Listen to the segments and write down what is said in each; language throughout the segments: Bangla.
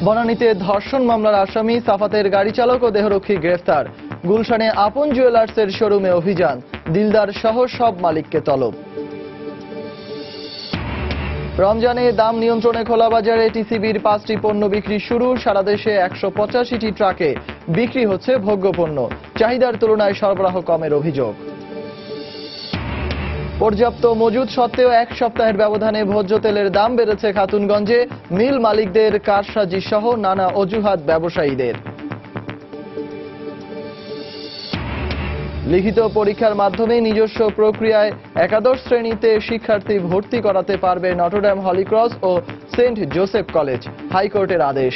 বনানীতে ধর্ষণ মামলার আসামি সাফাতের গাড়ি চালক ও দেহরক্ষী গ্রেফতার। গুলশানে আপন জুয়েলার্সের শোরুমে অভিযান, দিলদার সহ সব মালিককে তলব। রমজানে দাম নিয়ন্ত্রণে খোলা বাজারে টিসিবির 5টি পণ্য বিক্রি শুরু। সারা দেশে 185টি ট্রাকে বিক্রি হচ্ছে ভোগ্যপণ্য। চাহিদার তুলনায় সরবরাহ কমের অভিযোগ। পর্যাপ্ত মজুদ সত্ত্বেও এক সপ্তাহের ব্যবধানে ভোজ্য তেলের দাম বেড়েছে খাতুনগঞ্জে। মিল মালিকদের কারসাজি সহ নানা অজুহাত ব্যবসায়ীদের। লিখিত পরীক্ষার মাধ্যমে নিজস্ব প্রক্রিয়ায় একাদশ শ্রেণীতে শিক্ষার্থী ভর্তি করাতে পারবে নটরডেম হলিক্রস ও সেন্ট জোসেফ কলেজ, হাইকোর্টের আদেশ।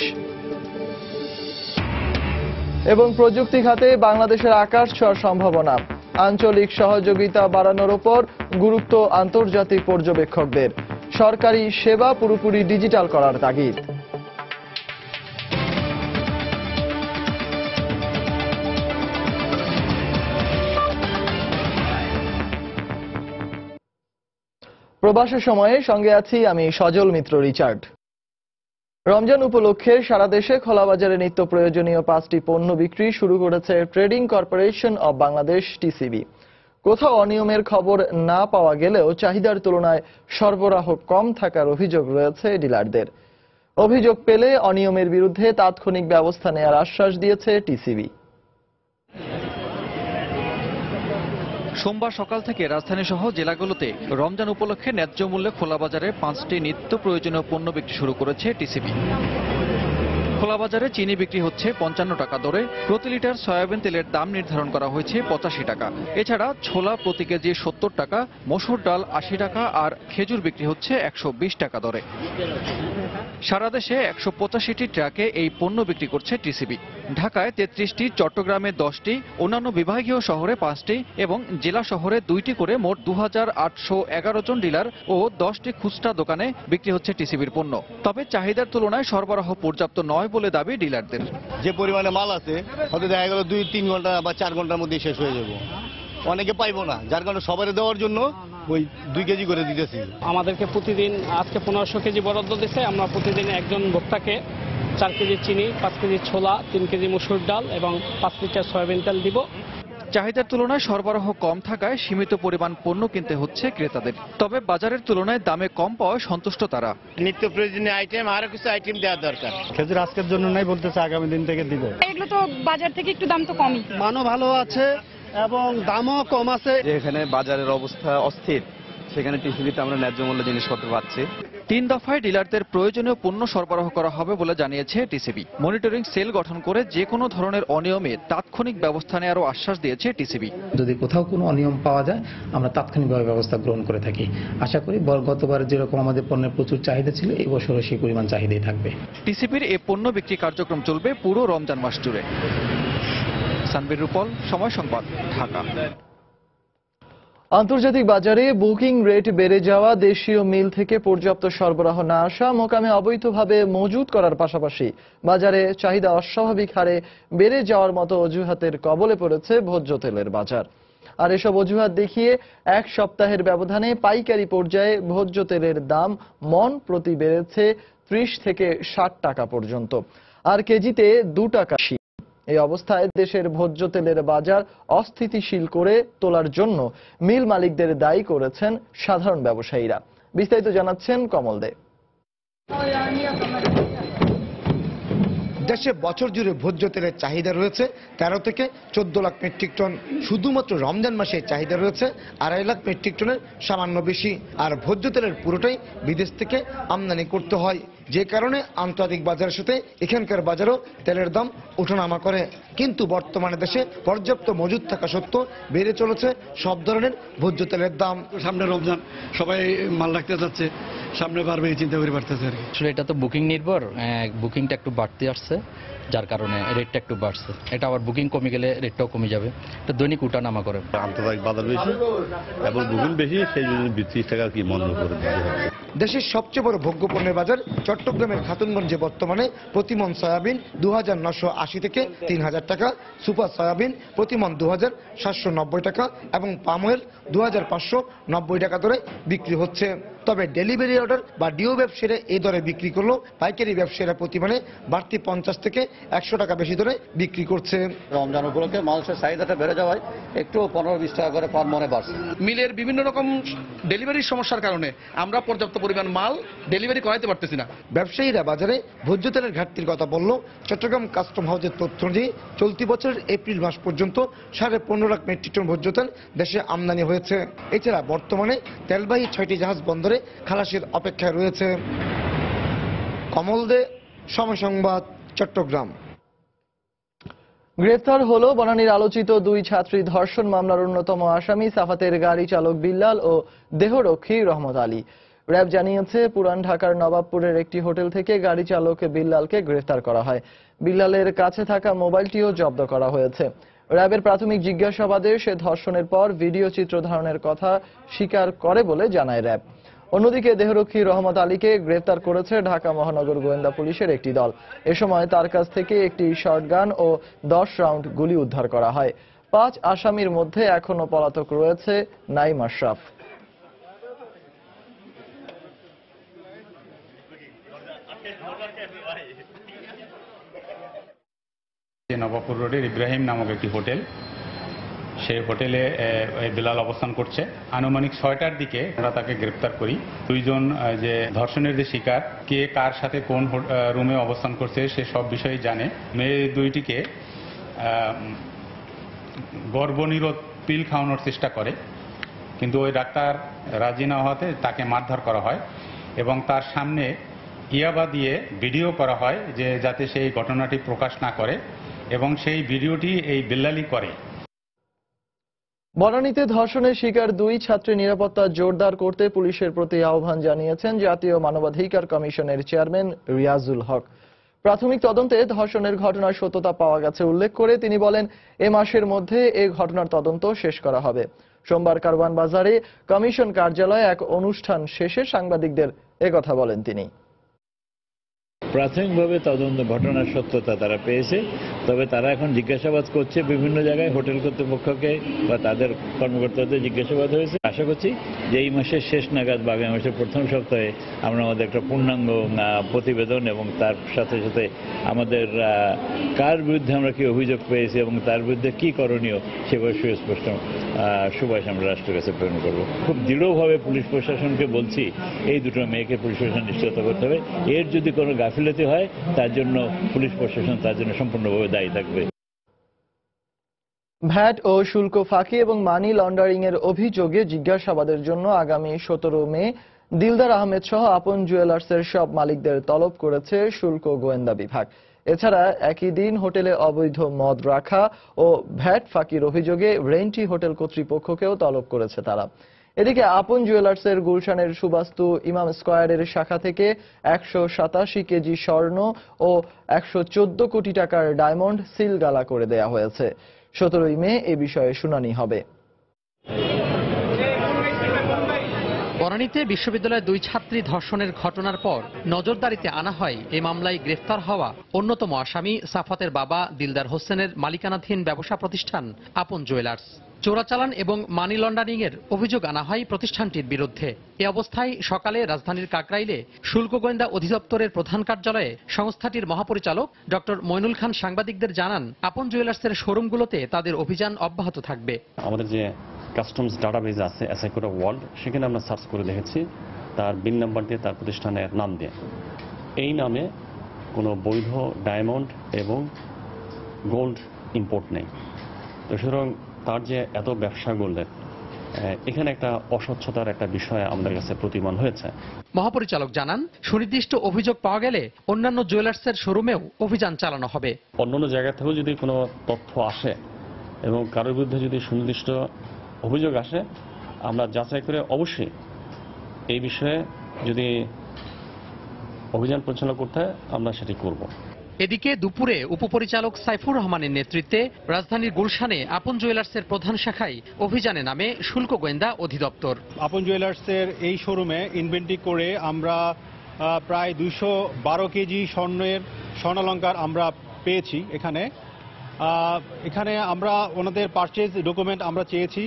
এবং প্রযুক্তি খাতে বাংলাদেশের আকাশ ছোঁয়ার সম্ভাবনা, আঞ্চলিক সহযোগিতা বাড়ানোর ওপর গুরুত্ব আন্তর্জাতিক পর্যবেক্ষকদের। সরকারি সেবা পুরোপুরি ডিজিটাল করার তাগিদ। প্রবাসের সময়ে সঙ্গে আছি আমি সজল মিত্র রিচার্ড। রমজান উপলক্ষে সারা দেশে খোলা বাজারে নিত্য প্রয়োজনীয় 5টি পণ্য বিক্রি শুরু করেছে trading corporation of Bangladesh TCB. কোথাও অনিয়মের খবর না পাওয়া গেলেও চাহিদার তুলনায় সরবরাহ কম থাকার অভিযোগ রয়েছে ডিলারদের। অভিযোগ পেলে অনিয়মের বিরুদ্ধে তাৎক্ষণিক ব্যবস্থা নেওয়ার আশ্বাস দিয়েছে টিসিবি। সোমবার সকাল থেকে রাজধানী সহ জেলাগুলোতে রমজান উপলক্ষে ন্যায্য মূল্যে খোলা বাজারে 5টি নিত্য প্রয়োজনীয় পণ্য বিক্রি শুরু করেছে টিসিবি। খোলা বাজারে চিনি বিক্রি হচ্ছে 55 টাকা দরে, প্রতি লিটার সয়াবিন তেলের দাম নির্ধারণ করা হয়েছে 85 টাকা। এছাড়া ছোলা প্রতি কেজি 70 টাকা, মসুর ডাল 80 টাকা আর খেজুর বিক্রি হচ্ছে 120 টাকা দরে। সারা দেশে 185টি ট্রাকে এই পণ্য বিক্রি করছে টিসিবি। ঢাকায় 33টি, চট্টগ্রামে 10টি, অন্যান্য বিভাগীয় শহরে 5টি এবং জেলা শহরে 2টি করে মোট 2811 জন ডিলার ও 10টি খুচরা দোকানে বিক্রি হচ্ছে টিসিবির পণ্য। তবে চাহিদার তুলনায় সরবরাহ পর্যাপ্ত নয় বলে দাবি ডিলারদের। যে পরিমাণে মাল আছে হয়তো দেখা গেল 2-3 ঘন্টা বা 4 ঘন্টার মধ্যে শেষ হয়ে যাবে, অনেকে পাইবো না, যার কারণে সবাই দেওয়ার জন্য ওই 2 কেজি করে দিতেছি। আমাদেরকে প্রতিদিন আজকে 1500 কেজি বরাদ্দ দিচ্ছে। আমরা প্রতিদিন একজন ভোক্তাকে 4 কেজি চিনি, 5 কেজি ছোলা, 3 কেজি মসুর ডাল এবং 5 লিটার সয়াবিন তেল দিব। চাহিদার তুলনায় সরবরাহ কম থাকায় সীমিত পরিমাণ পণ্য কিনতে হচ্ছে ক্রেতাদের। তবে বাজারের তুলনায় দামে কম পাওয়ায় সন্তুষ্ট তারা। নিত্য প্রয়োজনীয় আইটেম আরো কিছু আইটেম দেওয়া দরকার। খেজুর আজকের জন্য নাই, বলতেছে আগামী দিন থেকে দিব। এগুলো তো বাজার থেকে একটু দাম তো কমই, মানও ভালো আছে এবং দামও কম আছে। যেখানে বাজারের অবস্থা অস্থির, সেখানে টিসিবিতে আমরা ন্যায্য মূল্যে জিনিসপত্র পাচ্ছি। 3 দফায় ডিলারদের প্রয়োজনীয় পণ্য সরবরাহ করা হবে বলে জানিয়েছে টিসিবি। মনিটরিং সেল গঠন করে যে কোনো ধরনের অনিয়মে তাৎক্ষণিক ব্যবস্থা নেওয়ারও আশ্বাস দিয়েছে টিসিবি। যদি কোথাও কোনো অনিয়ম পাওয়া যায় আমরা তাৎক্ষণিকভাবে ব্যবস্থা গ্রহণ করে থাকি। আশা করি গতবার যেরকম আমাদের পণ্যের প্রচুর চাহিদা ছিল, এই বছরও সেই পরিমাণ চাহিদাই থাকবে। টিসিবির এই পণ্য বিক্রি কার্যক্রম চলবে পুরো রমজান মাস জুড়ে। সানবীর রূপল, সময় সংবাদ, ঢাকা। আন্তর্জাতিক বাজারে বুকিং রেট বেড়ে যাওয়া, দেশীয় মিল থেকে পর্যাপ্ত সরবরাহ না আসা, মোকামে অবৈধভাবে মজুত করার পাশাপাশি বাজারে চাহিদা অস্বাভাবিক হারে বেড়ে যাওয়ার মতো অজুহাতের কবলে পড়েছে ভোজ্য তেলের বাজার। আর এসব অজুহাত দেখিয়ে এক সপ্তাহের ব্যবধানে পাইকারি পর্যায়ে ভোজ্য তেলের দাম মন প্রতি বেড়েছে 30 থেকে 60 টাকা পর্যন্ত, আর কেজিতে 2 টাকা। এই অবস্থায় দেশের ভোজ্য তেলের বাজার অস্থিতিশীল করে তোলার জন্য মিল মালিকদের দায়ী করেছেন সাধারণ ব্যবসায়ীরা। বিস্তারিত জানাচ্ছেন কমল দে। দেশে বছর জুড়ে ভোজ্য তেলের চাহিদা রয়েছে 13 থেকে 14 লাখ মেট্রিক টন। শুধুমাত্র রমজান মাসে চাহিদা রয়েছে 2.5 লাখ মেট্রিক টনের সামান্য বেশি। আর ভোজ্য তেলের পুরোটাই বিদেশ থেকে আমদানি করতে হয়, যে কারণে আন্তর্জাতিক বাজারের সাথে এখানকার বাজারও তেলের দাম ওঠানামা করে। কিন্তু বর্তমানে দেশে পর্যাপ্ত মজুদ থাকা সত্ত্বেও বেড়ে চলেছে সব ধরনের ভোজ্য তেলের দাম। সামনে রমজান, সবাই মাল রাখতে যাচ্ছে, সামনে বাড়বে এই চিন্তা করে বাড়তেছে আর কি। আসলে এটা তো বুকিং নির্ভর, বুকিংটা একটু বাড়তে আসছে। আছে, যার কারণে রেটটা একটু বাড়ছে। এটা আবার বুকিং কমে গেলে রেটটাও কমে যাবে। এটা দৈনিক উঠানামা করে। আন্তর্জাতিক বাজার বেশি এবং বুকিং বেশি, সেই জন্য 30 টাকা কি বন্ধ করে দিতে হবে। দেশের সবচেয়ে বড় ভোগ্যপণ্যের বাজার চট্টগ্রামের খাতুনগঞ্জে বর্তমানে প্রতিমন সয়াবিন 2980 থেকে 3000 টাকা, সুপার সয়াবিন প্রতিমন 2790 টাকা এবং পাম অয়েল 2590 টাকা দরে বিক্রি হচ্ছে। তবে ডেলিভারি অর্ডার বা ডিও ব্যবসায়ীরা এই দরে বিক্রি করলেও পাইকারি ব্যবসায়ীরা প্রতিমানে বাড়তি 50 থেকে 100 টাকা বেশি দরে বিক্রি করছে। রমজান উপলক্ষে মানুষের চাহিদাটা বেড়ে যাওয়ায় একটু 15-20 টাকা করে পার মনে বাড়ছে। মিলের বিভিন্ন রকম ডেলিভারির সমস্যার কারণে আমরা পর্যাপ্ত পরিমাণ মাল ডেলিভারি করাতে পারতেছি না। ব্যবসায়ীরা বাজারে ভোজ্য তেলের ঘাটতির কথা বলল। চট্টগ্রাম কাস্টম হাউসের তথ্য অনুযায়ী চলতি বছরের এপ্রিল মাস পর্যন্ত 15.5 লাখ মেট্রিক টন ভোজ্য তেল দেশে আমদানি হয়েছে। এছাড়া বর্তমানে তেলবাহী 6টি জাহাজ বন্দরে খালাসের অপেক্ষায় রয়েছে। কমল দে, সময় সংবাদ, চট্টগ্রাম। গ্রেফতার হলো বনানীর আলোচিত 2 ছাত্রী ধর্ষণ মামলার অন্যতম আসামি সাফাতের গাড়ি চালক বিল্লাল ও দেহরক্ষী রহমত আলী। র্যাব জানিয়েছে, পুরান ঢাকার নবাবপুরের একটি হোটেল থেকে গাড়ি চালক বিল্লালকে গ্রেফতার করা হয়। বিল্লালের কাছে থাকা মোবাইলটিও জব্দ করা হয়েছে। র্যাবের প্রাথমিক জিজ্ঞাসাবাদে সে ধর্ষণের পর ভিডিও চিত্র ধারণের কথা স্বীকার করে বলে জানায় র্যাব। অন্যদিকে দেহরক্ষী রহমত আলীকে গ্রেফতার করেছে ঢাকা মহানগর গোয়েন্দা পুলিশের একটি দল। এ সময় তার কাছ থেকে একটি শর্টগান ও 10 রাউন্ড গুলি উদ্ধার করা হয়। 5 আসামির মধ্যে এখনো পলাতক রয়েছে নাইম আশরাফ। নবাবপুর রোডের ইব্রাহিম নামক একটি হোটেল, সেই হোটেলে বেলাল অবস্থান করছে। আনুমানিক 6টার দিকে আমরা তাকে গ্রেপ্তার করি। 2 জন যে ধর্ষণের যে শিকার, কে কার সাথে কোন রুমে অবস্থান করছে সে সব বিষয়ে জানে। মেয়ে 2টিকে গর্ভনিরোধ পিল খাওয়ানোর চেষ্টা করে, কিন্তু ওই ডাক্তার রাজি না হওয়াতে তাকে মারধর করা হয় এবং তার সামনে ইয়াবা দিয়ে ভিডিও করা হয় যে যাতে সেই ঘটনাটি প্রকাশ না করে, এবং সেই ভিডিওটি এই বিল্লালি করে। বনানীতে ধর্ষণের শিকার 2 ছাত্রীর নিরাপত্তা জোরদার করতে পুলিশের প্রতি আহ্বান জানিয়েছেন জাতীয় মানবাধিকার কমিশনের চেয়ারম্যান রিয়াজুল হক। প্রাথমিক তদন্তে ধর্ষণের ঘটনার সত্যতা পাওয়া গেছে উল্লেখ করে তিনি বলেন, এ মাসের মধ্যে এই ঘটনার তদন্ত শেষ করা হবে। সোমবার কারওয়ান বাজারে কমিশন কার্যালয়ে এক অনুষ্ঠান শেষে সাংবাদিকদের একথা বলেন তিনি। প্রাথমিকভাবে তদন্ত ঘটনার সত্যতা তারা পেয়েছে, তবে তারা এখন জিজ্ঞাসাবাদ করছে বিভিন্ন জায়গায়। হোটেল কর্তৃপক্ষকে বা তাদের কর্মকর্তাদের জিজ্ঞাসাবাদ হয়েছে। আশা করছি যে এই মাসের শেষ নাগাদ বা আগামী মাসের প্রথম সপ্তাহে আমরা আমাদের একটা পূর্ণাঙ্গ প্রতিবেদন এবং তার সাথে সাথে আমাদের কার বিরুদ্ধে আমরা কি অভিযোগ পেয়েছি এবং তার বিরুদ্ধে কি করণীয় সেভাবে সুস্পষ্ট সুপারিশ আমরা রাষ্ট্রের কাছে প্রেরণ করব। খুব দৃঢ়ভাবে পুলিশ প্রশাসনকে বলছি, এই 2টো মেয়েকে পুলিশ প্রশাসন নিশ্চিত করতে হবে। এর যদি কোনো গাফিলতি হয় তার জন্য পুলিশ প্রশাসন তার জন্য সম্পূর্ণভাবে দায়ী থাকবে। ভ্যাট ও শুল্ক ফাঁকি এবং মানি লন্ডারিং এর অভিযোগে জিজ্ঞাসাবাদের জন্য আগামী 17 মে দিলদার আহমেদ সহ আপন জুয়েলার্সের সব মালিকদের তলব করেছে শুল্ক গোয়েন্দা বিভাগ। এছাড়া একই দিন হোটেলে অবৈধ মদ রাখা ও ভ্যাট ফাঁকির অভিযোগে রেন্টি হোটেল কর্তৃপক্ষকেও তলব করেছে তারা। এদিকে আপন জুয়েলার্সের গুলশানের সুবাস্তু ইমাম স্কয়ারের শাখা থেকে 187 কেজি স্বর্ণ ও 114 কোটি টাকার ডায়মন্ড সিলগালা করে দেয়া হয়েছে। 17 মে এ বিষয়ে শুনানি হবে। বনানীতে বিশ্ববিদ্যালয়ের 2 ছাত্রী ধর্ষণের ঘটনার পর নজরদারিতে আনা হয় এ মামলায় গ্রেফতার হওয়া অন্যতম আসামি সাফাতের বাবা দিলদার হোসেনের মালিকানাধীন ব্যবসা প্রতিষ্ঠান আপন জুয়েলার্স। চোরাচালান এবং মানি লন্ডারিং এর অভিযোগ আনা হয় প্রতিষ্ঠানটির বিরুদ্ধে। এ অবস্থায় সকালে রাজধানীর কাকরাইলে শুল্ক গোয়েন্দা অধিদপ্তরের প্রধান কার্যালয়ে সংস্থাটির মহাপরিচালক ডক্টর মইনুল খান সাংবাদিকদের জানান, আপন জুয়েলার্সের শোরুমগুলোতে তাদের অভিযান অব্যাহত থাকবে। আমাদের যে কাস্টমস ডাটাবেজ আছে এসআইকোরা ওয়ার্ল্ড, সেখানে আমরা সার্চ করে দেখেছি তার বিল নাম্বার দিয়ে তার প্রতিষ্ঠানের নাম দিয়ে এই নামে কোনো বৈধ ডায়মন্ড এবং গোল্ড ইম্পোর্ট নেই। তো সুতরাং তার যে এত ব্যবসা করলেন, এখানে একটা অস্বচ্ছতার একটা বিষয় আমাদের কাছে প্রতিমান হয়েছে। মহাপরিচালক জানান, সুনির্দিষ্ট অভিযোগ পাওয়া গেলে অন্যান্য জুয়েলার্সের শোরুমেও অভিযান চালানো হবে। অন্যান্য জায়গা থেকেও যদি কোনো তথ্য আসে এবং কারোর বিরুদ্ধে যদি সুনির্দিষ্ট অভিযোগ আসে, আমরা যাচাই করে অবশ্যই এই বিষয়ে যদি অভিযান পরিচালনা করতে হয় আমরা সেটি করব। এদিকে দুপুরে উপপরিচালক সাইফুর রহমানের নেতৃত্বে রাজধানীর গুলশানে আপন জুয়েলার্সের প্রধান শাখায় অভিযানে নামে শুল্ক গোয়েন্দা অধিদপ্তর। আপন জুয়েলার্সের এই শোরুমে ইনভেন্টরি করে আমরা প্রায় 212 কেজি স্বর্ণালংকার আমরা পেয়েছি। এখানে আমরা ওনাদের পারচেজ ডকুমেন্ট আমরা চেয়েছি।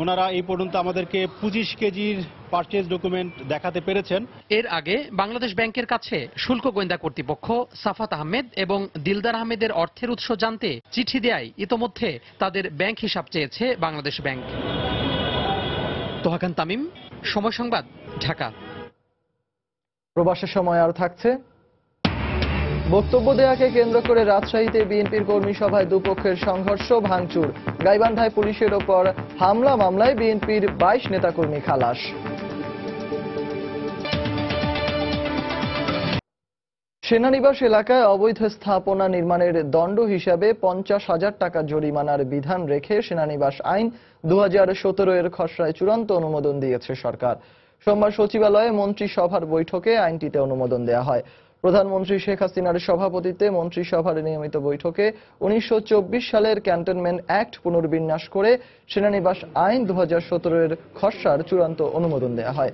ওনারা এই পর্যন্ত আমাদেরকে 25 কেজির পারচেজ ডকুমেন্ট দেখাতে পেরেছেন। এর আগে বাংলাদেশ ব্যাংকের কাছে শুল্ক গোয়েন্দা কর্তৃপক্ষ সাফাত আহমেদ এবং দিলদার আহমেদের অর্থের উৎস জানতে চিঠি দেয় ইতোমধ্যে তাদের ব্যাংক হিসাব চেয়েছে বাংলাদেশ ব্যাংক। তোহা খান তামিম, সময় সংবাদ, ঢাকা। প্রবাসের সময় আর থাকছে বক্তব্য দেয়াকে কেন্দ্র করে রাজশাহীতে বিএনপির কর্মী সভায় দুপক্ষের সংঘর্ষ, ভাঙচুর। গাইবান্ধায় পুলিশের ওপর হামলা মামলায় বিএনপির 22 নেতাকর্মী খালাস। সেনানিবাস এলাকায় অবৈধ স্থাপনা নির্মাণের দণ্ড হিসাবে 50,000 টাকা জরিমানার বিধান রেখে সেনানিবাস আইন 2017 এর খসড়ায় চূড়ান্ত অনুমোদন দিয়েছে সরকার। সোমবার সচিবালয়ে মন্ত্রিসভার বৈঠকে আইনটিতে অনুমোদন দেওয়া হয়। প্রধানমন্ত্রী শেখ হাসিনার সভাপতিত্বে মন্ত্রিসভার নিয়মিত বৈঠকে 1924 সালের ক্যান্টনমেন্ট অ্যাক্ট পুনর্বিন্যাস করে সেনানিবাস আইন 2017 এর খসড়ার চূড়ান্ত অনুমোদন দেওয়া হয়।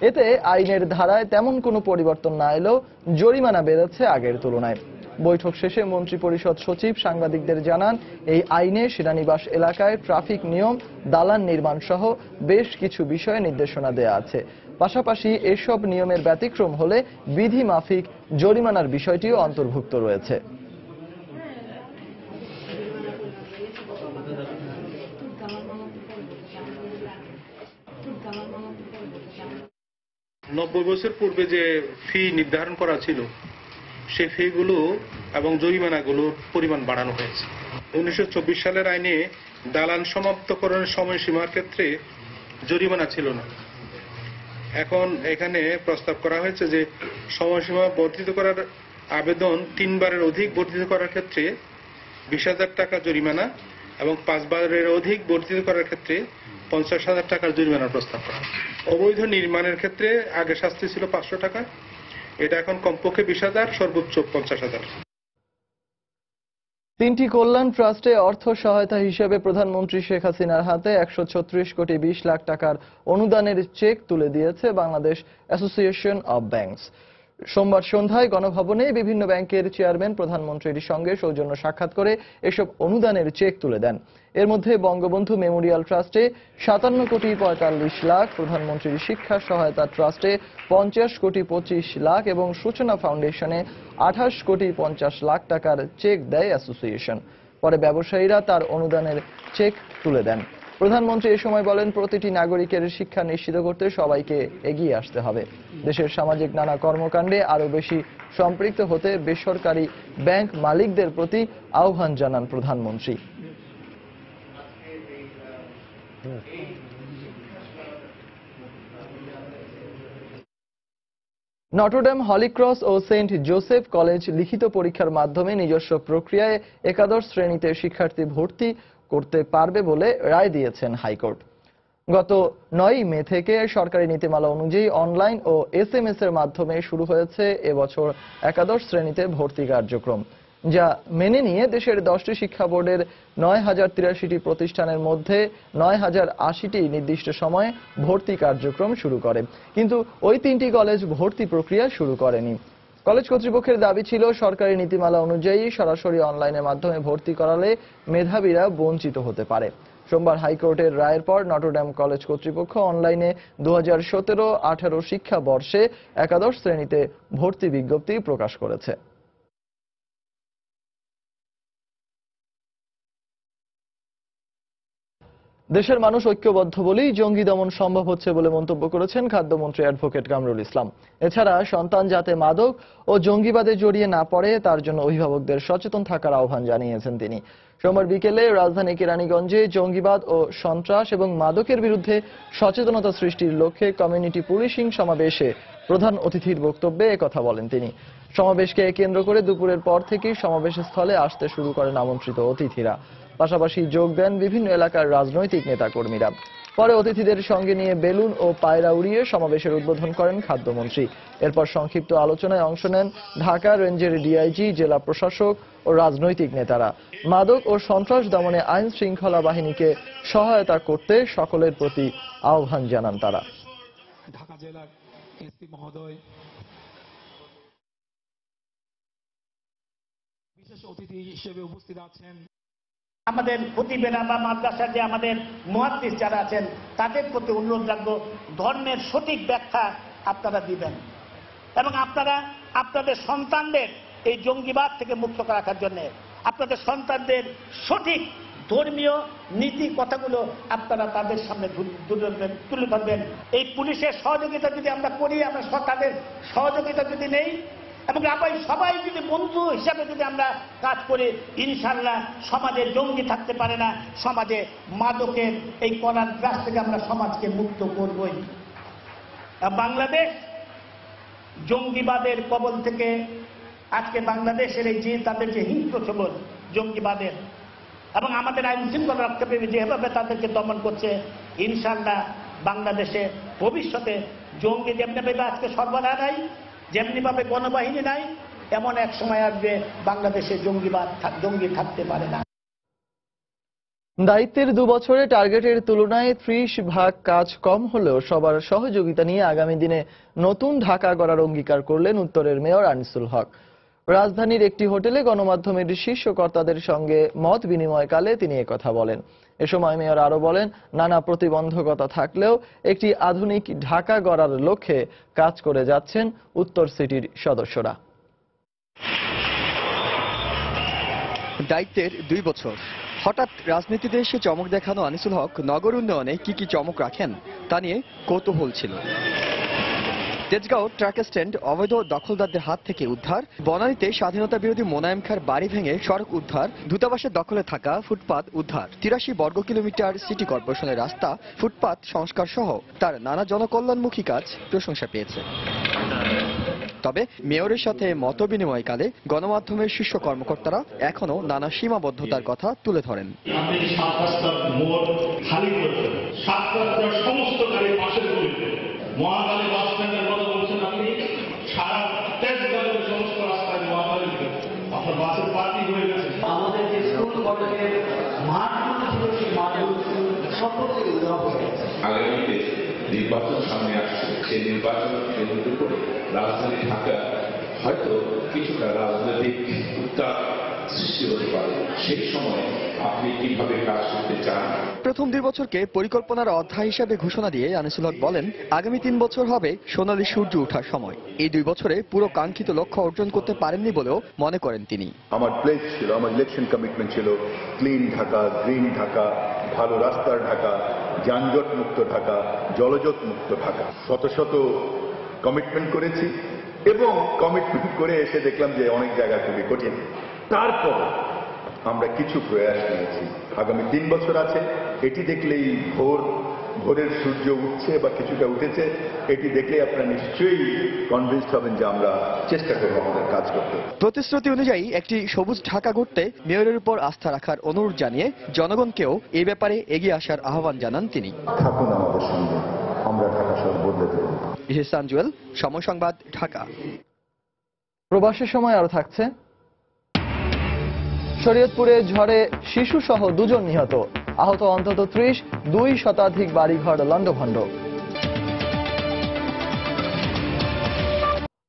এতে আইনের ধারায় তেমন কোনো পরিবর্তন না এলেও জরিমানা বেড়েছে আগের তুলনায়। বৈঠক শেষে মন্ত্রিপরিষদ সচিব সাংবাদিকদের জানান, এই আইনে সেনানিবাস এলাকায় ট্রাফিক নিয়ম, দালান নির্মাণ সহ বেশ কিছু বিষয়ে নির্দেশনা দেয়া আছে। পাশাপাশি এসব নিয়মের ব্যতিক্রম হলে বিধি মাফিক জরিমানার বিষয়টিও অন্তর্ভুক্ত রয়েছে। 90 বছর পূর্বে যে ফি নির্ধারণ করা ছিল সেই ফিগুলো এবং জরিমানাগুলোর পরিমাণ বাড়ানো হয়েছে। 1924 সালের আইনে দালান সমাপ্তকরণের সময়সীমার ক্ষেত্রে জরিমানা ছিল না। এখন এখানে প্রস্তাব করা হয়েছে যে সময়সীমা বর্ধিত করার আবেদন 3 বারের অধিক বর্ধিত করার ক্ষেত্রে 20,000 টাকা জরিমানা এবং 5 বারের অধিক বর্ধিত করার ক্ষেত্রে 50,000 টাকার জরিমানার প্রস্তাব করা। অবৈধ নির্মাণের ক্ষেত্রে আগে শাস্তি ছিল 500 টাকা, এটা এখন কমপক্ষে 20,000, সর্বোচ্চ 50,000। 3টি কল্যাণ ট্রাস্টে অর্থ সহায়তা হিসেবে প্রধানমন্ত্রী শেখ হাসিনার হাতে 136 কোটি 20 লাখ টাকার অনুদানের চেক তুলে দিয়েছে বাংলাদেশ অ্যাসোসিয়েশন অব ব্যাংকস। সোমবার সন্ধ্যায় গণভবনে বিভিন্ন ব্যাংকের চেয়ারম্যান প্রধানমন্ত্রীর সঙ্গে সৌজন্য সাক্ষাৎ করে এসব অনুদানের চেক তুলে দেন। এর মধ্যে বঙ্গবন্ধু মেমোরিয়াল ট্রাস্টে 57 কোটি 45 লাখ, প্রধানমন্ত্রীর শিক্ষা সহায়তা ট্রাস্টে 50 কোটি 25 লাখ এবং সূচনা ফাউন্ডেশনে 28 কোটি 50 লাখ টাকার চেক দেয় অ্যাসোসিয়েশন। পরে ব্যবসায়ীরা তার অনুদানের চেক তুলে দেন। প্রধানমন্ত্রী এ সময় বলেন, প্রতিটি নাগরিকের শিক্ষা নিশ্চিত করতে সবাইকে এগিয়ে আসতে হবে। দেশের সামাজিক নানা কর্মকাণ্ডে আরো বেশি সম্পৃক্ত হতে বেসরকারি ব্যাংক মালিকদের প্রতি আহ্বান জানান প্রধানমন্ত্রী। নটরডেম, হলিক্রস ও সেন্ট জোসেফ কলেজ লিখিত পরীক্ষার মাধ্যমে নিজস্ব প্রক্রিয়ায় একাদশ শ্রেণীতে শিক্ষার্থী ভর্তি করতে পারবে বলে রায় দিয়েছেন হাইকোর্ট। গত 9 মে থেকে সরকারি নীতিমালা অনুযায়ী অনলাইন ও SMS এর মাধ্যমে শুরু হয়েছে এবছর একাদশ শ্রেণীতে ভর্তি কার্যক্রম, যা মেনে নিয়ে দেশের 10টি শিক্ষা বোর্ডের 9,083টি প্রতিষ্ঠানের মধ্যে 9,080টি নির্দিষ্ট সময়ে ভর্তি কার্যক্রম শুরু করে। কিন্তু ওই 3টি কলেজ ভর্তি প্রক্রিয়া শুরু করেনি। কলেজ কর্তৃপক্ষের দাবি ছিল, সরকারি নীতিমালা অনুযায়ী সরাসরি অনলাইনের মাধ্যমে ভর্তি করালে মেধাবীরা বঞ্চিত হতে পারে। সোমবার হাইকোর্টের রায়ের পর নটরডেম কলেজ কর্তৃপক্ষ অনলাইনে 2017-18 শিক্ষাবর্ষে একাদশ শ্রেণীতে ভর্তি বিজ্ঞপ্তি প্রকাশ করেছে। দেশের মানুষ ঐক্যবদ্ধ বলেই জঙ্গি দমন সম্ভব হচ্ছে বলে মন্তব্য করেছেন খাদ্যমন্ত্রী অ্যাডভোকেট কামরুল ইসলাম। এছাড়া সন্তান যাতে মাদক ও জঙ্গিবাদে জড়িয়ে না পড়ে তার জন্য অভিভাবকদের সচেতন থাকার আহ্বান জানিয়েছেন তিনি। সোমবার বিকেলে রাজধানী কেরানীগঞ্জে জঙ্গিবাদ ও সন্ত্রাস এবং মাদকের বিরুদ্ধে সচেতনতা সৃষ্টির লক্ষ্যে কমিউনিটি পুলিশিং সমাবেশে প্রধান অতিথির বক্তব্যে একথা বলেন তিনি। সমাবেশকে কেন্দ্র করে দুপুরের পর থেকেই সমাবেশ স্থলে আসতে শুরু করেন আমন্ত্রিত অতিথিরা। পাশাপাশি যোগ দেন বিভিন্ন এলাকার রাজনৈতিক নেতাকর্মীরা। পরে অতিথিদের সঙ্গে নিয়ে বেলুন ও পায়রা উড়িয়ে সমাবেশের উদ্বোধন করেন খাদ্যমন্ত্রী। এরপর সংক্ষিপ্ত আলোচনায় অংশ নেন ঢাকা রেঞ্জের ডিআইজি, জেলা প্রশাসক ও রাজনৈতিক নেতারা। মাদক ও সন্ত্রাস দমনে আইন শৃঙ্খলা বাহিনীকে সহায়তা করতে সকলের প্রতি আহ্বান জানান তারা। ঢাকা জেলার এসপি মহোদয়, বিশেষ অতিথি হিসেবে উপস্থিত আছেন আমাদের প্রতিবেদন বা মাদ্রাসার যে আমাদের মুহাদ্দিস যারা আছেন তাদের প্রতি অনুরোধ রাখবো, ধর্মের সঠিক ব্যাখ্যা আপনারা দিবেন এবং আপনারা আপনাদের সন্তানদের এই জঙ্গিবাদ থেকে মুক্ত রাখার জন্য আপনাদের সন্তানদের সঠিক ধর্মীয় নীতি কথাগুলো আপনারা তাদের সামনে তুলে ধরবেন। এই পুলিশের সহযোগিতা যদি আমরা করি, আমরা তাদের সহযোগিতা যদি নেই এবং সবাই যদি বন্ধু হিসাবে যদি আমরা কাজ করি, ইনশাল্লাহ সমাজে জঙ্গি থাকতে পারে না, সমাজে মাদকের এই করার গ্রাস থেকে আমরা সমাজকে মুক্ত করবই। বাংলাদেশ জঙ্গিবাদের কবল থেকে আজকে বাংলাদেশের এই যে তাদের যে হিংস্র ছবল জঙ্গিবাদের এবং আমাদের আইন শৃঙ্খলা রক্ষাপ্রেমী যেভাবে তাদেরকে দমন করছে, ইনশাল্লাহ বাংলাদেশে ভবিষ্যতে জঙ্গি যেমনিভাবে আজকে সর্বদা নাই, যেমনিভাবে গণবাহিনী নাই, এমন এক সময় আসবে বাংলাদেশে জঙ্গি থাকতে পারে না। দায়িত্বের 2 বছরে টার্গেটের তুলনায় 30% কাজ কম হলেও সবার সহযোগিতা নিয়ে আগামী দিনে নতুন ঢাকা গড়ার অঙ্গীকার করলেন উত্তরের মেয়র আনিসুল হক। রাজধানীর একটি হোটেলে গণমাধ্যমের শীর্ষ কর্তাদের সঙ্গে মত বিনিময়কালে তিনি একথা বলেন। এ সময় মেয়র আরো বলেন, নানা প্রতিবন্ধকতা থাকলেও একটি আধুনিক ঢাকা গড়ার লক্ষ্যে কাজ করে যাচ্ছেন উত্তর সিটির সদস্যরা। দায়িত্বের 2 বছর, হঠাৎ রাজনীতিতে এসে চমক দেখানো আনিসুল হক নগর উন্নয়নে কি চমক রাখেন তা নিয়ে কৌতূহল ছিল। তেজগাঁও ট্রাক স্ট্যান্ড অবৈধ দখলদারদের হাত থেকে উদ্ধার, বনানীতে স্বাধীনতা বিরোধী মোনায়েম খাঁর বাড়ি ভেঙে সড়ক উদ্ধার, দূতাবাসের দখলে থাকা ফুটপাত উদ্ধার, 83 বর্গ কিলোমিটার সিটি কর্পোরেশনের রাস্তা ফুটপাত সংস্কার সহ তার নানা জনকল্যাণমুখী কাজ প্রশংসা পেয়েছে। তবে মেয়রের সাথে মত বিনিময়কালে গণমাধ্যমের শীর্ষ কর্মকর্তারা এখনো নানা সীমাবদ্ধতার কথা তুলে ধরেন। মহাকালী বাস স্ট্যান্ডের কথা বলছেন আপনি, সারা তেজগাঁওয়ের সমস্ত রাস্তায় মহাকালীতে আপনার বাসের পার্টি হয়ে গেছে। আমাদের যে স্কুল কলেজের মাঠগুলো ছিল সেই মাঠগুলো সকলকে দেওয়া হয়ে গেছে। আগামীতে নির্বাচন সামনে আসছে, সেই নির্বাচন কেন্দ্র করে রাজধানী ঢাকা হয়তো কিছুটা রাজনৈতিক উত্তাপ সৃষ্টি হতে পারে। সেই সময় আপনি কিভাবে কাজ করতে চান? প্রথম 2 বছরকে পরিকল্পনার অধ্যায় হিসেবে ঘোষণা দিয়ে আনিসুল হক বলেন, আগামী 3 বছর হবে সোনালী সূর্য ওঠার সময়। এই 2 বছরে পুরো কাঙ্ক্ষিত লক্ষ্য অর্জন করতে পারেননি বলেও মনে করেন তিনি। আমার প্লেস ছিল, আমার ইলেকশন কমিটমেন্ট ছিল ক্লিন ঢাকা, গ্রিন ঢাকা, ভালো রাস্তার ঢাকা, যানজট মুক্ত ঢাকা, জলজট মুক্ত ঢাকা। শত শত কমিটমেন্ট করেছি এবং কমিটমেন্ট করে এসে দেখলাম যে অনেক জায়গা খুবই কঠিন। তারপর আমরা কিছু প্রয়াস নিয়েছি। আগামী 3 বছর আছে, এটি দেখলেই ভোরের সূর্য উঠছে বা কিছুটা উঠেছে, এটি দেখলে আপনারা নিশ্চয়ই কনভিন্সড হবেন যে আমরা চেষ্টা করব আমাদের কাজ করতে। প্রতিশ্রুতি অনুযায়ী একটি সবুজ ঢাকা গড়তে মেয়রের উপর আস্থা রাখার অনুরোধ জানিয়ে জনগণকেও এই ব্যাপারে এগিয়ে আসার আহ্বান জানান তিনি। থাকুন আমাদের সঙ্গে, আমরা ঢাকা শহর বদলে দেব। ইহসান জুয়েল, সময় সংবাদ, ঢাকা। প্রবাসের সময় আরো থাকছে, শরীয়তপুরে ঝড়ে শিশুসহ 2 জন নিহত, আহত অন্তত 30, 2 শতাধিক বাড়িঘর লণ্ডভণ্ড।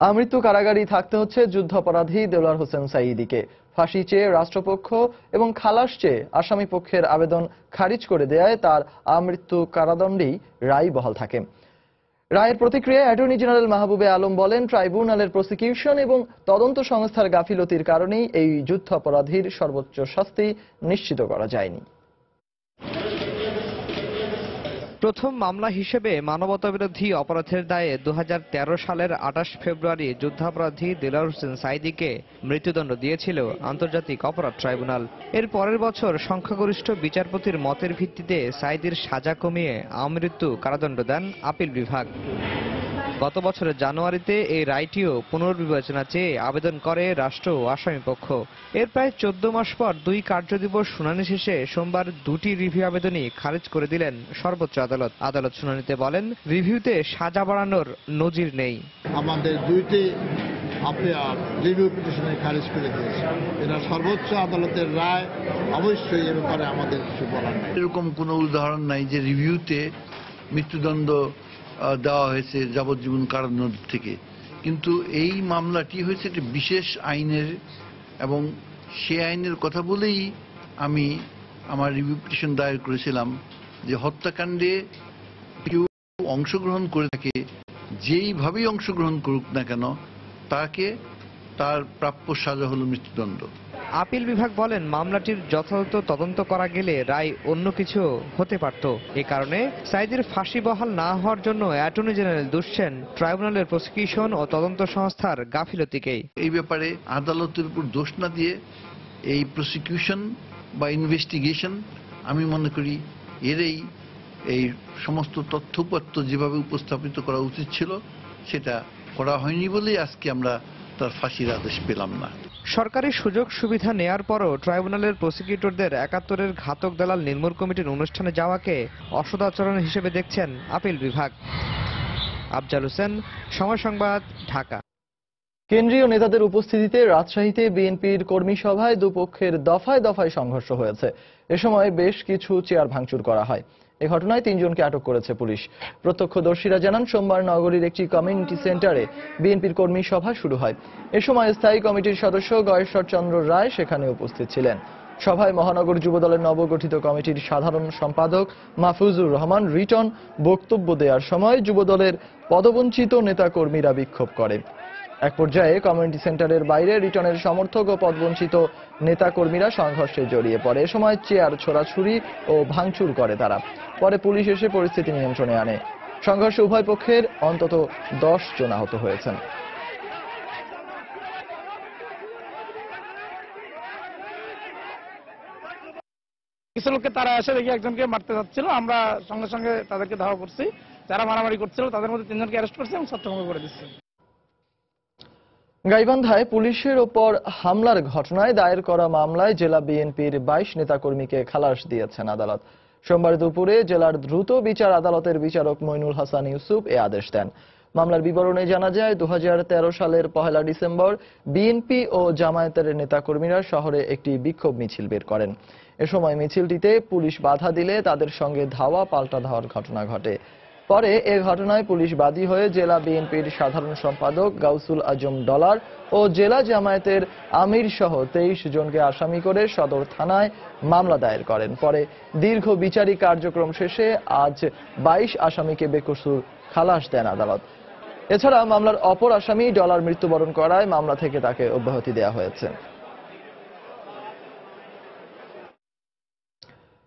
আমৃত্যু কারাগারেই থাকতে হচ্ছে যুদ্ধাপরাধী দেলোয়ার হোসেন সাঈদীকে। ফাঁসি চেয়ে রাষ্ট্রপক্ষ এবং খালাস চেয়ে আসামি পক্ষের আবেদন খারিজ করে দেয়ায় তার আমৃত্যু কারাদণ্ডেই রায় বহাল থাকে। রায়ের প্রতিক্রিয়ায় অ্যাটর্নি জেনারেল মাহবুবে আলম বলেন, ট্রাইব্যুনালের প্রসিকিউশন এবং তদন্ত সংস্থার গাফিলতির কারণেই এই যুদ্ধাপরাধীর সর্বোচ্চ শাস্তি নিশ্চিত করা যায়নি। প্রথম মামলা হিসেবে মানবতাবিরোধী অপরাধের দায়ে 2013 সালের 28 ফেব্রুয়ারি যুদ্ধাপরাধী দেলোয়ার হোসেন সাঈদীকে মৃত্যুদণ্ড দিয়েছিল আন্তর্জাতিক অপরাধ ট্রাইব্যুনাল। এর পরের বছর সংখ্যাগরিষ্ঠ বিচারপতির মতের ভিত্তিতে সাঈদীর সাজা কমিয়ে আমৃত্যু কারাদণ্ড দেন আপিল বিভাগ। গত বছরের জানুয়ারিতে এই রায়টিও পুনর্বিবেচনা চেয়ে আবেদন করে রাষ্ট্র ও আসামিপক্ষ। এর প্রায় 14 মাস পর 2 কার্যদিবস শুনানি শেষে সোমবার 2টি রিভিউ আবেদনই খারিজ করে দিলেন সর্বোচ্চ আদালত। আদালত শুনানিতে বলেন, রিভিউতে সাজা বাড়ানোর নজির নেই। আমাদের 2টি রিভিউ পিটিশনে খারিজ করে দিয়েছে। এটা সর্বোচ্চ আদালতের রায়, অবশ্যই এর ব্যাপারে আমাদের কিছু বলার নেই। এরকম কোনো উদাহরণ নাই যে রিভিউতে মৃত্যুদণ্ড দেওয়া হয়েছে যাবজ্জীবন কারাদণ্ড থেকে, কিন্তু এই মামলাটি হয়েছে একটি বিশেষ আইনের, এবং সে আইনের কথা বলেই আমি আমার রিভিউ পিটিশন দায়ের করেছিলাম যে হত্যাকাণ্ডে কেউ অংশগ্রহণ করে থাকে, যেইভাবেই অংশগ্রহণ করুক না কেন, তাকে তার প্রাপ্য সাজা হলো মৃত্যুদণ্ড। আপিল বিভাগ বলেন, মামলাটির যথাযথ তদন্ত করা গেলে রায় অন্য কিছু হতে পারত। এ কারণে সাঈদীর ফাঁসি বহাল না হওয়ার জন্য অ্যাটর্নি জেনারেল দুষছেন ট্রাইব্যুনালের প্রসিকিউশন ও তদন্ত সংস্থার গাফিলতিকেই। এই ব্যাপারে আদালতের উপর দোষ না দিয়ে এই প্রসিকিউশন বা ইনভেস্টিগেশন, আমি মনে করি এই সমস্ত তথ্যপত্র যেভাবে উপস্থাপিত করা উচিত ছিল সেটা করা হয়নি বলেই আজকে আমরা তার ফাঁসির আদেশ পেলাম না। সরকারি সুযোগ সুবিধা নেয়ার পরও ট্রাইব্যুনালের প্রসিকিউটরদের 71-এর ঘাতক দালাল নির্মূল কমিটির অনুষ্ঠানে যাওয়াকে অসদাচরণ হিসেবে দেখছেন আপিল বিভাগ। আফজাল হোসেন, সময় সংবাদ, ঢাকা। কেন্দ্রীয় নেতাদের উপস্থিতিতে রাজশাহীতে বিএনপির কর্মী সভায় দুপক্ষের দফায় দফায় সংঘর্ষ হয়েছে। এ সময় বেশ কিছু চেয়ার ভাঙচুর করা হয়। এ ঘটনায় 3 জনকে আটক করেছে পুলিশ। প্রত্যক্ষদর্শীরা জানান, সোমবার নগরীর একটি কমিউনিটি সেন্টারে বিএনপির কর্মী সভা শুরু হয়। এ সময় স্থায়ী কমিটির সদস্য গয়েশ্বর চন্দ্র রায় সেখানে উপস্থিত ছিলেন। সভায় মহানগর যুবদলের নবগঠিত কমিটির সাধারণ সম্পাদক মাহফুজুর রহমান রিটন বক্তব্য দেওয়ার সময় যুবদলের পদবঞ্চিত নেতাকর্মীরা বিক্ষোভ করে। এক পর্যায়ে কমিউনিটি সেন্টারের বাইরে রিটনের সমর্থক ও পদবঞ্চিত নেতাকর্মীরা সংঘর্ষে জড়িয়ে পড়ে। এ সময় চেয়ার ছোড়াছুড়ি ও ভাঙচুর করে তারা। পরে পুলিশ এসে পরিস্থিতি নিয়ন্ত্রণে আনে। সংঘর্ষে উভয় পক্ষের অন্তত 10 জন আহত হয়েছেন। কিছু লোককে তারা এসে দেখি একজনকে মারতে যাচ্ছিল, আমরা সঙ্গে সঙ্গে তাদেরকে ধাওয়া করছি। যারা মারামারি করছিল তাদের মধ্যে 3 জনকে অ্যারেস্ট করছি এবং ছত্রভঙ্গ করে দিচ্ছি। গাইবান্ধায় পুলিশের ওপর হামলার ঘটনায় দায়ের করা মামলায় জেলা বিএনপির 22 নেতাকর্মীকে খালাস দিয়েছেন আদালত। সোমবার দুপুরে জেলার দ্রুত বিচার আদালতের বিচারক মইনুল হাসান ইউসুফ এ আদেশ দেন। মামলার বিবরণে জানা যায়, 2013 সালের 1 ডিসেম্বর বিএনপি ও জামায়াতের নেতাকর্মীরা শহরে একটি বিক্ষোভ মিছিল বের করেন। এ সময় মিছিলটিতে পুলিশ বাধা দিলে তাদের সঙ্গে ধাওয়া পাল্টা ধাওয়ার ঘটনা ঘটে। পরে এ ঘটনায় পুলিশ বাদী হয়ে জেলা বিএনপির সাধারণ সম্পাদক গাউসুল আজম ডলার ও জেলা জামায়াতের আমির সহ 23 জনকে আসামি করে সদর থানায় মামলা দায়ের করেন। পরে দীর্ঘ বিচারিক কার্যক্রম শেষে আজ 22 আসামিকে বেকসুর খালাস দেন আদালত। এছাড়া মামলার অপর আসামি ডলার মৃত্যুবরণ করায় মামলা থেকে তাকে অব্যাহতি দেওয়া হয়েছে।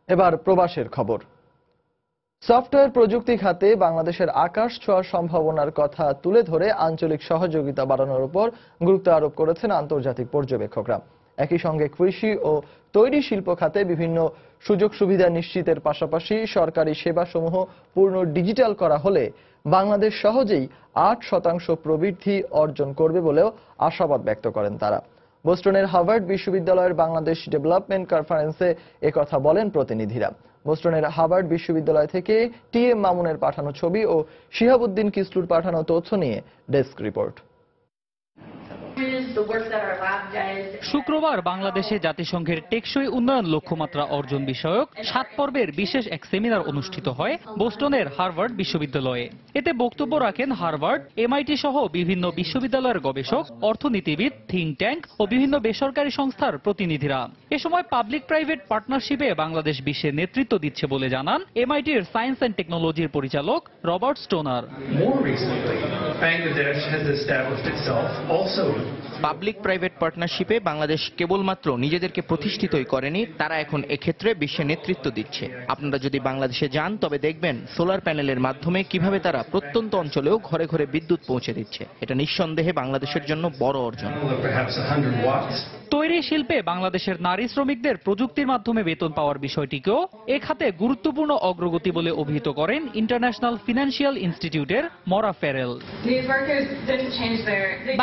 এবার প্রবাসের খবর। সফটওয়্যার প্রযুক্তি খাতে বাংলাদেশের আকাশ ছোঁয়ার সম্ভাবনার কথা তুলে ধরে আঞ্চলিক সহযোগিতা বাড়ানোর উপর গুরুত্ব আরোপ করেছেন আন্তর্জাতিক পর্যবেক্ষকরা। একই সঙ্গে কৃষি ও তৈরি শিল্প খাতে বিভিন্ন সুযোগ সুবিধা নিশ্চিতের পাশাপাশি সরকারি সেবাসমূহ পূর্ণ ডিজিটাল করা হলে বাংলাদেশ সহজেই 8% প্রবৃদ্ধি অর্জন করবে বলেও আশাবাদ ব্যক্ত করেন তারা। বোস্টনের হার্ভার্ড বিশ্ববিদ্যালয়ের বাংলাদেশ ডেভেলপমেন্ট কনফারেন্সে একথা বলেন প্রতিনিধিরা। বোস্টনের হার্ভার্ড বিশ্ববিদ্যালয় থেকে টি.এম. মামুনের পাঠানো ছবি ও শিহাবুদ্দিন কিসলুর পাঠানো তথ্য নিয়ে ডেস্ক রিপোর্ট। শুক্রবার বাংলাদেশে জাতিসংঘের টেকসই উন্নয়ন লক্ষ্যমাত্রা অর্জন বিষয়ক 7 পর্বের বিশেষ এক সেমিনার অনুষ্ঠিত হয় বোস্টনের হার্ভার্ড বিশ্ববিদ্যালয়ে। এতে বক্তব্য রাখেন হার্ভার্ড, এমআইটি সহ বিভিন্ন বিশ্ববিদ্যালয়ের গবেষক, অর্থনীতিবিদ, থিঙ্ক ট্যাঙ্ক ও বিভিন্ন বেসরকারি সংস্থার প্রতিনিধিরা। এ সময় পাবলিক প্রাইভেট পার্টনারশিপে বাংলাদেশ বিশ্বে নেতৃত্ব দিচ্ছে বলে জানান এমআইটির সায়েন্স অ্যান্ড টেকনোলজির পরিচালক রবার্ট স্টোনার। পাবলিক প্রাইভেট পার্টনারশিপে বাংলাদেশ কেবলমাত্র নিজেদেরকে প্রতিষ্ঠিতই করেনি, তারা এখন এক্ষেত্রে বিশ্বে নেতৃত্ব দিচ্ছে। আপনারা যদি বাংলাদেশে যান তবে দেখবেন সোলার প্যানেলের মাধ্যমে কিভাবে তারা প্রত্যন্ত অঞ্চলেও ঘরে ঘরে বিদ্যুৎ পৌঁছে দিচ্ছে। এটা নিঃসন্দেহে বাংলাদেশের জন্য বড় অর্জন। তৈরি শিল্পে বাংলাদেশের নারী শ্রমিকদের প্রযুক্তির মাধ্যমে বেতন পাওয়ার বিষয়টিকেও এ খাতে গুরুত্বপূর্ণ অগ্রগতি বলে অভিহিত করেন ইন্টারন্যাশনাল ফিনান্সিয়াল ইনস্টিটিউটের মরা ফেরেল।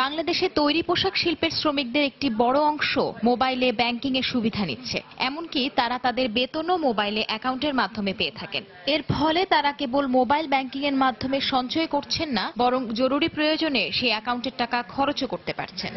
বাংলাদেশে তৈরি পোশাক শিল্পের শ্রমিকদের একটি বড় অংশ মোবাইলে ব্যাংকিং এর সুবিধা নিচ্ছে, এমনকি তারা তাদের বেতনও মোবাইলে অ্যাকাউন্টের মাধ্যমে পেয়ে থাকেন। এর ফলে তারা কেবল মোবাইল ব্যাংকিং এর মাধ্যমে সঞ্চয় করছেন না, বরং জরুরি প্রয়োজনে সেই অ্যাকাউন্টের টাকা খরচও করতে পারছেন।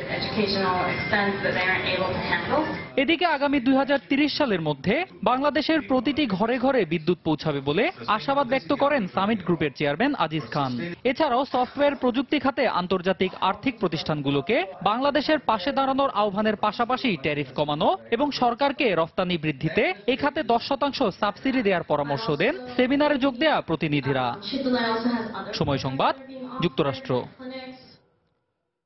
এদিকে আগামী 2030 সালের মধ্যে বাংলাদেশের প্রতিটি ঘরে ঘরে বিদ্যুৎ পৌঁছাবে বলে আশাবাদ ব্যক্ত করেন সামিট গ্রুপের চেয়ারম্যান আজিজ খান। এছাড়াও সফটওয়্যার প্রযুক্তি খাতে আন্তর্জাতিক আর্থিক প্রতিষ্ঠানগুলোকে বাংলাদেশের পাশে দাঁড়ানোর আহ্বানের পাশাপাশি ট্যারিফ কমানো এবং সরকারকে রফতানি বৃদ্ধিতে এ খাতে 10% সাবসিডি দেওয়ার পরামর্শ দেন সেমিনারে যোগ দেয়া প্রতিনিধিরা। সময় সংবাদ, যুক্তরাষ্ট্র।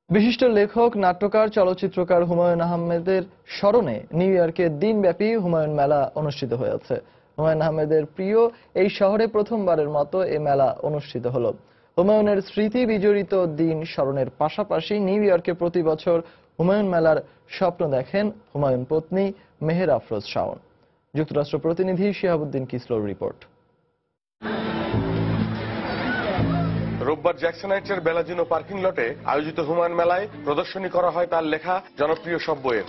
বিশিষ্ট লেখক, নাট্যকার, চলচ্চিত্রকার হুমায়ুন আহমেদের স্মরণে নিউ ইয়র্কে দিনব্যাপী হুমায়ুন মেলা অনুষ্ঠিত হয়েছে। হুমায়ুন আহমেদের প্রিয় এই শহরে প্রথমবারের মতো এ মেলা অনুষ্ঠিত হলো। হুমায়ুনের স্মৃতি বিজড়িত দিন স্মরণের পাশাপাশি নিউ ইয়র্কে প্রতি বছর হুমায়ুন মেলার স্বপ্ন দেখেন হুমায়ুন পত্নী মেহের আফরোজ শাওন। যুক্তরাষ্ট্র প্রতিনিধি শিহাবুদ্দিন কিসলোর রিপোর্ট। রোববার জ্যাকসন হাইটসের বেলাজিনো পার্কিং লটে আয়োজিত হুমায়ুন মেলায় প্রদর্শনী করা হয় তার লেখা জনপ্রিয় সব বইয়ের।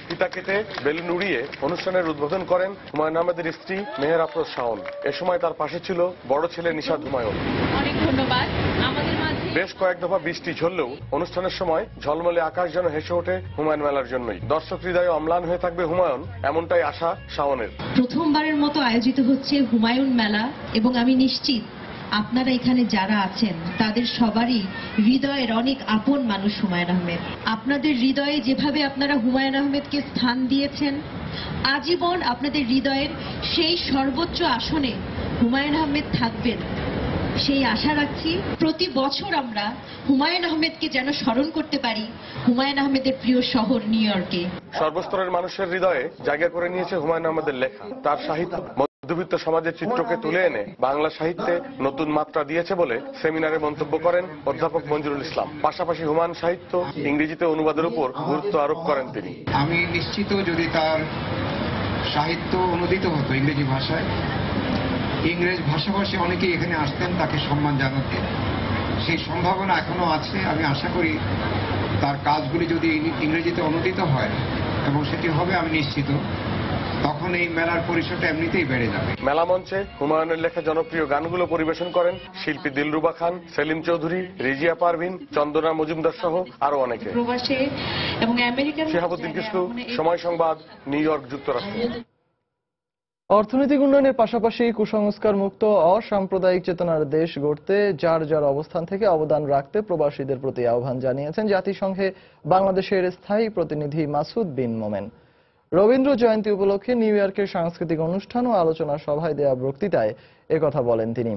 ফিতা কেটে বেলুন উড়িয়ে অনুষ্ঠানের উদ্বোধন করেন হুমায়ুন আহমেদের স্ত্রী মেহের আফরোজ শাওন। এ সময় তার পাশে ছিল বড় ছেলে নিশাদ হুমায়ুন। অনেক ধন্যবাদ। আমাদের মাঝে বেশ কয়েক দফা বৃষ্টি ঝরলেও অনুষ্ঠানের সময় ঝলমলে আকাশ যেন হেসে ওঠে হুমায়ুন মেলার জন্যই। দর্শক হৃদয়ে অম্লান হয়ে থাকবে হুমায়ুন, এমনটাই আশা শাওনের। প্রথমবারের মতো আয়োজিত হচ্ছে হুমায়ুন মেলা এবং আমি নিশ্চিত আপনারা এখানে যারা আছেন তাদের সবারই হৃদয়ের অনেক আপন মানুষ হুমায়ুন আহমেদ। আপনাদের হৃদয়ে যেভাবে আপনারা হুমায়ুন আহমেদকে স্থান দিয়েছেন, আজীবন আপনাদের হৃদয়ের সেই সর্বোচ্চ আসনে হুমায়ুন আহমেদ থাকবেন সেই আশা রাখছি। প্রতি বছর আমরা হুমায়ুন আহমেদকে যেন স্মরণ করতে পারি হুমায়ুন আহমেদের প্রিয় শহর নিউ ইয়র্কে। সর্বস্তরের মানুষের হৃদয়ে জায়গা করে নিয়েছে হুমায়ুন আহমেদের লেখা। তার সাহিত্য মধ্যবিত্ত সমাজের চিত্রকে তুলে এনে বাংলা সাহিত্যে নতুন মাত্রা দিয়েছে বলে সেমিনারে মন্তব্য করেন অধ্যাপক মঞ্জুরুল ইসলাম। পাশাপাশি হুমায়ুন সাহিত্য ইংরেজিতে অনুবাদের উপর গুরুত্ব আরোপ করেন তিনি। আমি নিশ্চিত যদি তার সাহিত্য অনুদিত হতো ইংরেজি ভাষায়, ইংরেজ ভাষাভাষী অনেকেই এখানে আসতেন তাকে সম্মান জানাতে। সেই সম্ভাবনা এখনো আছে। আমি আশা করি তার কাজগুলি যদি ইংরেজিতে অনুদিত হয়, এবং সেটি হবে আমি নিশ্চিত, তখন এই মেলার পরিসরটা এমনিতেই বেড়ে যাবে। মেলা মঞ্চে হুমায়ুনের লেখা জনপ্রিয় গানগুলো পরিবেশন করেন শিল্পী দিলরুবা খান, সেলিম চৌধুরী, রিজিয়া পারভিন, চন্দনা মজুমদার সহ আরো অনেকে। শিহাবুদ্দিন কিসলু, সময় সংবাদ, নিউ ইয়র্ক, যুক্তরাষ্ট্র। অর্থনৈতিক উন্নয়নের পাশাপাশি কুসংস্কার মুক্ত অসাম্প্রদায়িক চেতনার দেশ গড়তে যার যার অবস্থান থেকে অবদান রাখতে প্রবাসীদের প্রতি আহ্বান জানিয়েছেন জাতিসংঘে বাংলাদেশের স্থায়ী প্রতিনিধি মাসুদ বিন মোমেন। রবীন্দ্র জয়ন্তী উপলক্ষে নিউ ইয়র্কের সাংস্কৃতিক অনুষ্ঠান ও আলোচনা সভায় দেয়া বক্তৃতায় একথা বলেন তিনি।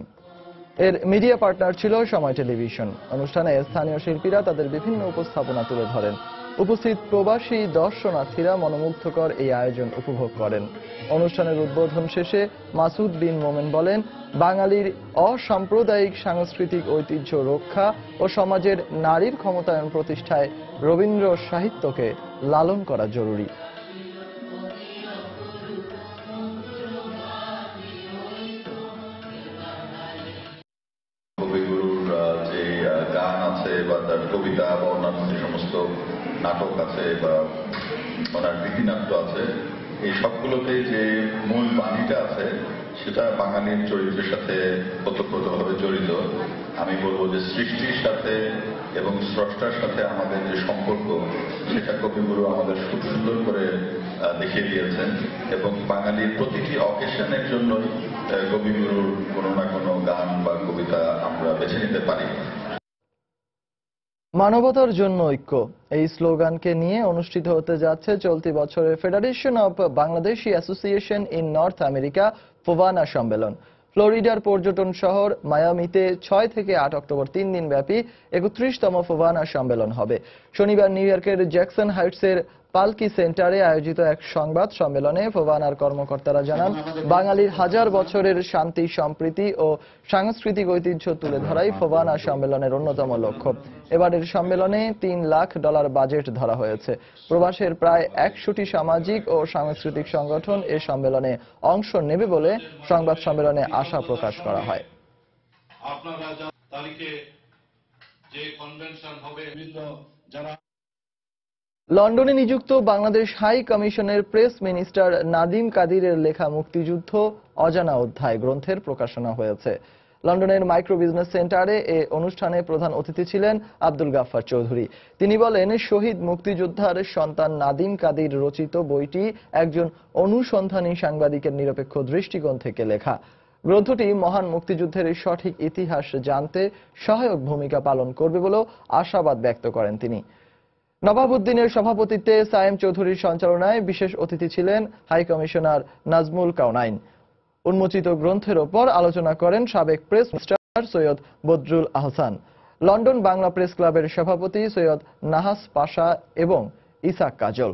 এর মিডিয়া পার্টনার ছিল সময় টেলিভিশন। অনুষ্ঠানে স্থানীয় শিল্পীরা তাদের বিভিন্ন উপস্থাপনা তুলে ধরেন। উপস্থিত প্রবাসী দর্শনার্থীরা মনোমুগ্ধকর এই আয়োজন উপভোগ করেন। অনুষ্ঠানের উদ্বোধন শেষে মাসুদ বিন মোমেন বলেন, বাঙালির অসাম্প্রদায়িক সাংস্কৃতিক ঐতিহ্য রক্ষা ও সমাজের নারীর ক্ষমতায়ন প্রতিষ্ঠায় রবীন্দ্র সাহিত্যকে লালন করা জরুরি। বা তার কবিতা বা অন্যান্য যে সমস্ত নাটক আছে বা ওনার গীতিনাট্য আছে, এই সবগুলোতে যে মূল বাণীটা আছে সেটা বাঙালির চরিত্রের সাথে ওতপ্রোতভাবে জড়িত। আমি বলবো যে সৃষ্টির সাথে এবং স্রষ্টার সাথে আমাদের যে সম্পর্ক, সেটা কবিগুরু আমাদের খুব সুন্দর করে দেখিয়ে দিয়েছেন। এবং বাঙালির প্রতিটি অকেশনের জন্যই কবিগুরুর কোনো না কোনো গান বা কবিতা আমরা বেছে নিতে পারি। মানবতার জন্য ঐক্য, এই স্লোগানকে নিয়ে অনুষ্ঠিত হতে যাচ্ছে চলতি বছরের federation of Bangladeshi association in North America FOBANA সম্মেলন। ফ্লোরিডার পর্যটন শহর মায়ামিতে 6 থেকে 8 অক্টোবর 3 দিন ব্যাপী 31তম ফোভানা সম্মেলন হবে। শনিবার নিউ ইয়র্কের জ্যাকসন হাইটসের পালকি সেন্টারে আয়োজিত এক সংবাদ সম্মেলনে ফোবানার কর্মকর্তারা জানান, বাঙালির হাজার বছরের শান্তি, সম্প্রীতি ও সাংস্কৃতিক ঐতিহ্য তুলে ধরাই ফোবানা সম্মেলনের অন্যতম লক্ষ্য। এবারের সম্মেলনে $3 লাখ বাজেট ধরা হয়েছে। প্রবাসের প্রায় 100টি সামাজিক ও সাংস্কৃতিক সংগঠন এ সম্মেলনে অংশ নেবে বলে সংবাদ সম্মেলনে আশা প্রকাশ করা হয়। আপনারা তারিখে যে কনভেনশন হবে যারা লন্ডনে নিযুক্ত বাংলাদেশ হাই কমিশনের প্রেস মিনিস্টার নাদিম কাদিরের লেখা মুক্তিযুদ্ধ অজানা অধ্যায় গ্রন্থের প্রকাশনা হয়েছে। লন্ডনের মাইক্রো বিজনেস সেন্টারে এ অনুষ্ঠানে প্রধান অতিথি ছিলেন আব্দুল গাফফার চৌধুরী। তিনি বলেন, শহীদ মুক্তিযোদ্ধার সন্তান নাদিম কাদির রচিত বইটি একজন অনুসন্ধানী সাংবাদিকের নিরপেক্ষ দৃষ্টিকোণ থেকে লেখা। গ্রন্থটি মহান মুক্তিযুদ্ধের সঠিক ইতিহাস জানতে সহায়ক ভূমিকা পালন করবে বলেও আশাবাদ ব্যক্ত করেন তিনি। নবাবউদ্দিনের সভাপতিত্বে সায়েম চৌধুরীর সঞ্চালনায় বিশেষ অতিথি ছিলেন হাই কমিশনার নাজমুল কাওনাইন। উন্মোচিত গ্রন্থের ওপর আলোচনা করেন সাবেক press minister Syed Badrul Ahsan, London Bangla press ক্লাবের সভাপতি সৈয়দ নাহাস পাশা এবং ইসাক কাজল।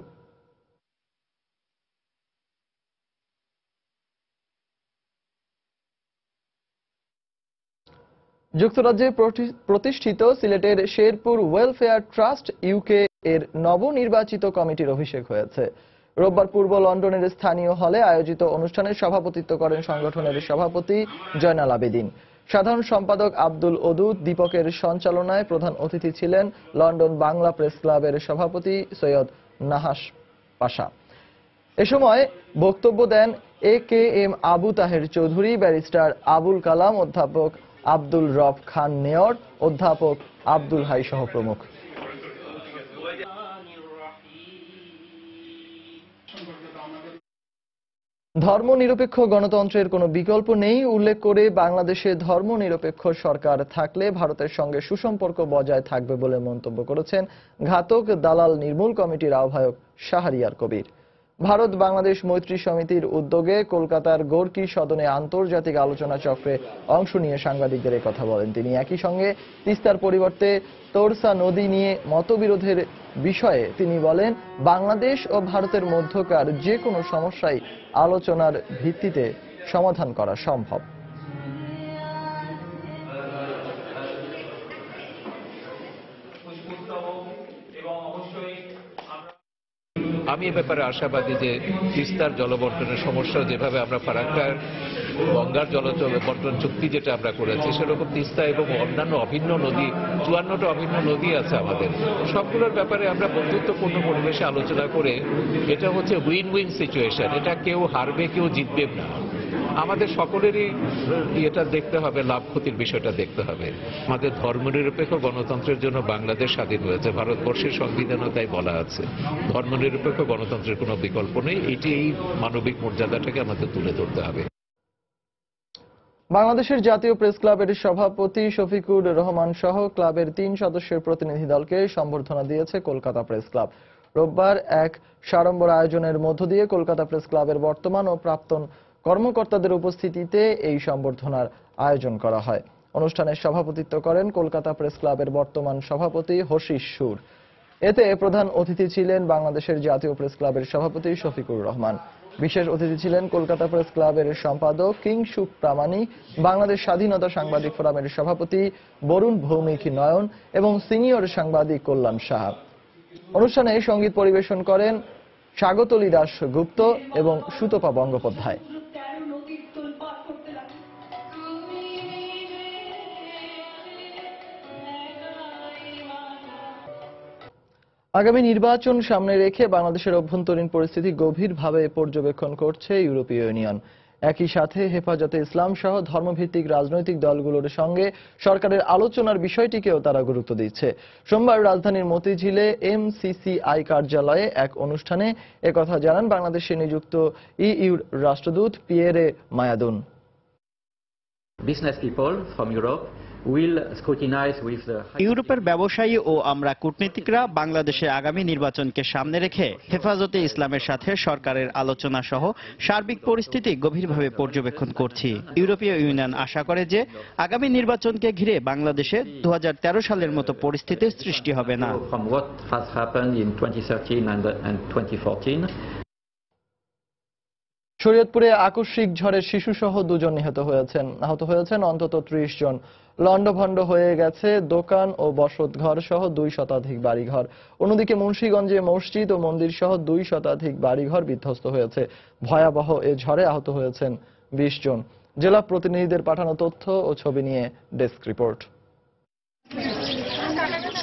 যুক্তরাজ্যে প্রতিষ্ঠিত সিলেটের শেরপুর ওয়েলফেয়ার ট্রাস্ট ইউকে এর নবনির্বাচিত কমিটির অভিষেক হয়েছে। রোববার পূর্ব লন্ডনের স্থানীয় হলে আয়োজিত অনুষ্ঠানে সভাপতিত্ব করেন সংগঠনের সভাপতি জয়নাল আবেদিন। সাধারণ সম্পাদক আব্দুল ওদুদ দীপকের সঞ্চালনায় প্রধান অতিথি ছিলেন লন্ডন বাংলা প্রেস ক্লাবের সভাপতি সৈয়দ নাহাস পাশা। এ সময় বক্তব্য দেন AKM আবু তাহের চৌধুরী, ব্যারিস্টার আবুল কালাম, অধ্যাপক আব্দুল রব খান মেয়র, অধ্যাপক আব্দুল হাই সহ প্রমুখ। ধর্মনিরপেক্ষ গণতন্ত্রের কোনো বিকল্প নেই উল্লেখ করে বাংলাদেশে ধর্মনিরপেক্ষ সরকার থাকলে ভারতের সঙ্গে সুসম্পর্ক বজায় থাকবে বলে মন্তব্য করেছেন ঘাতক দালাল নির্মূল কমিটির আহ্বায়ক শাহরিয়ার কবির। ভারত বাংলাদেশ মৈত্রী সমিতির উদ্যোগে কলকাতার গোর্কি সদনে আন্তর্জাতিক আলোচনা চক্রে অংশ নিয়ে সাংবাদিকদের কথা বলেন তিনি। একই সঙ্গে তিস্তার পরিবর্তে তোরসা নদী নিয়ে মতবিরোধের বিষয়ে তিনি বলেন, বাংলাদেশ ও ভারতের মধ্যকার যে কোনো সমস্যাই আলোচনার ভিত্তিতে সমাধান করা সম্ভব। আমি এ ব্যাপারে আশাবাদী যে তিস্তার জলবন্টনের সমস্যা যেভাবে আমরা ফারাক্কার গঙ্গার জলবন্টন চুক্তি যেটা আমরা করেছি, সেরকম তিস্তা এবং অন্যান্য অভিন্ন নদী, 54টা অভিন্ন নদী আছে আমাদের, সবগুলোর ব্যাপারে আমরা বন্ধুত্বপূর্ণ পরিবেশে আলোচনা করে, এটা হচ্ছে উইন উইন সিচুয়েশন, এটা কেউ হারবে কেউ জিতবে না, আমাদের সকলেরই এটা দেখতে হবে, লাভ ক্ষতির বিষয়টা দেখতে হবে। আমাদের ধর্মনিরপেক্ষ গণতন্ত্রের জন্য বাংলাদেশ স্বাধীন হয়েছে, ভারতবর্ষের সংবিধানও তাই বলা আছে, ধর্মনিরপেক্ষ গণতন্ত্রের কোনো বিকল্প নেই, এটি এই মানবিক মর্যাদাটাকে আমাদের তুলে ধরতে হবে। বাংলাদেশের জাতীয় প্রেস ক্লাবের সভাপতি শফিকুর রহমান সহ ক্লাবের 3 সদস্যের প্রতিনিধি দলকে সম্বর্ধনা দিয়েছে কলকাতা প্রেস ক্লাব। রোববার এক সাড়ম্বর আয়োজনের মধ্য দিয়ে কলকাতা প্রেস ক্লাবের বর্তমান ও প্রাক্তন কর্মকর্তাদের উপস্থিতিতে এই সম্বর্ধনার আয়োজন করা হয়। অনুষ্ঠানে সভাপতিত্ব করেন কলকাতা প্রেস ক্লাবের বর্তমান সভাপতি হশিশ সুর। এতে প্রধান অতিথি ছিলেন বাংলাদেশের জাতীয় প্রেস ক্লাবের সভাপতি শফিকুর রহমান। বিশেষ অতিথি ছিলেন কলকাতা প্রেস ক্লাবের সম্পাদক কিংসুক প্রামাণিক, বাংলাদেশ স্বাধীনতা সাংবাদিক ফোরামের সভাপতি বরুণ ভৌমিক নয়ন এবং সিনিয়র সাংবাদিক কল্যাণ সাহা। অনুষ্ঠানে সঙ্গীত পরিবেশন করেন স্বাগতলী দাস গুপ্ত এবং সুতপা বন্দ্যোপাধ্যায়। আগামী নির্বাচন সামনে রেখে বাংলাদেশের অভ্যন্তরীণ পরিস্থিতি গভীরভাবে পর্যবেক্ষণ করছে ইউরোপীয় ইউনিয়ন। একই সাথে হেফাজতে ইসলাম সহ ধর্মভিত্তিক রাজনৈতিক দলগুলোর সঙ্গে সরকারের আলোচনার বিষয়টিকেও তারা গুরুত্ব দিচ্ছে। সোমবার রাজধানীর মতিঝিলে MCCI কার্যালয়ে এক অনুষ্ঠানে একথা জানান বাংলাদেশে নিযুক্ত ইইউর রাষ্ট্রদূত Pierre মায়াদুন। Business people from Europe will scrutinize with the ইউরোপের ব্যবসায়ী ও আমরা কূটনীতিকরা বাংলাদেশে আগামী নির্বাচনকে সামনে রেখে হেফাজতে ইসলামের সাথে সরকারের আলোচনা সহ সার্বিক পরিস্থিতি গভীরভাবে পর্যবেক্ষণ করছি। ইউরোপীয় ইউনিয়ন আশা করে যে আগামী নির্বাচনকে ঘিরে বাংলাদেশে 2013 সালের মতো পরিস্থিতির সৃষ্টি হবে না। from what has happened in 2013 and 2014. শরীয়তপুরে আকস্মিক ঝড়ে শিশুসহ 2 জন নিহত হয়েছেন। আহত হয়েছেন অন্তত 30 জন। লন্ডভন্ড হয়ে গেছে দোকান ও বসতঘর সহ 2 শতাধিক বাড়িঘর। অন্যদিকে মুন্সিগঞ্জে মসজিদ ও মন্দির সহ 2 শতাধিক বাড়িঘর বিধ্বস্ত হয়েছে। ভয়াবহ এ ঝড়ে আহত হয়েছেন 20 জন। জেলা প্রতিনিধিদের পাঠানো তথ্য ও ছবি নিয়ে ডেস্ক রিপোর্ট।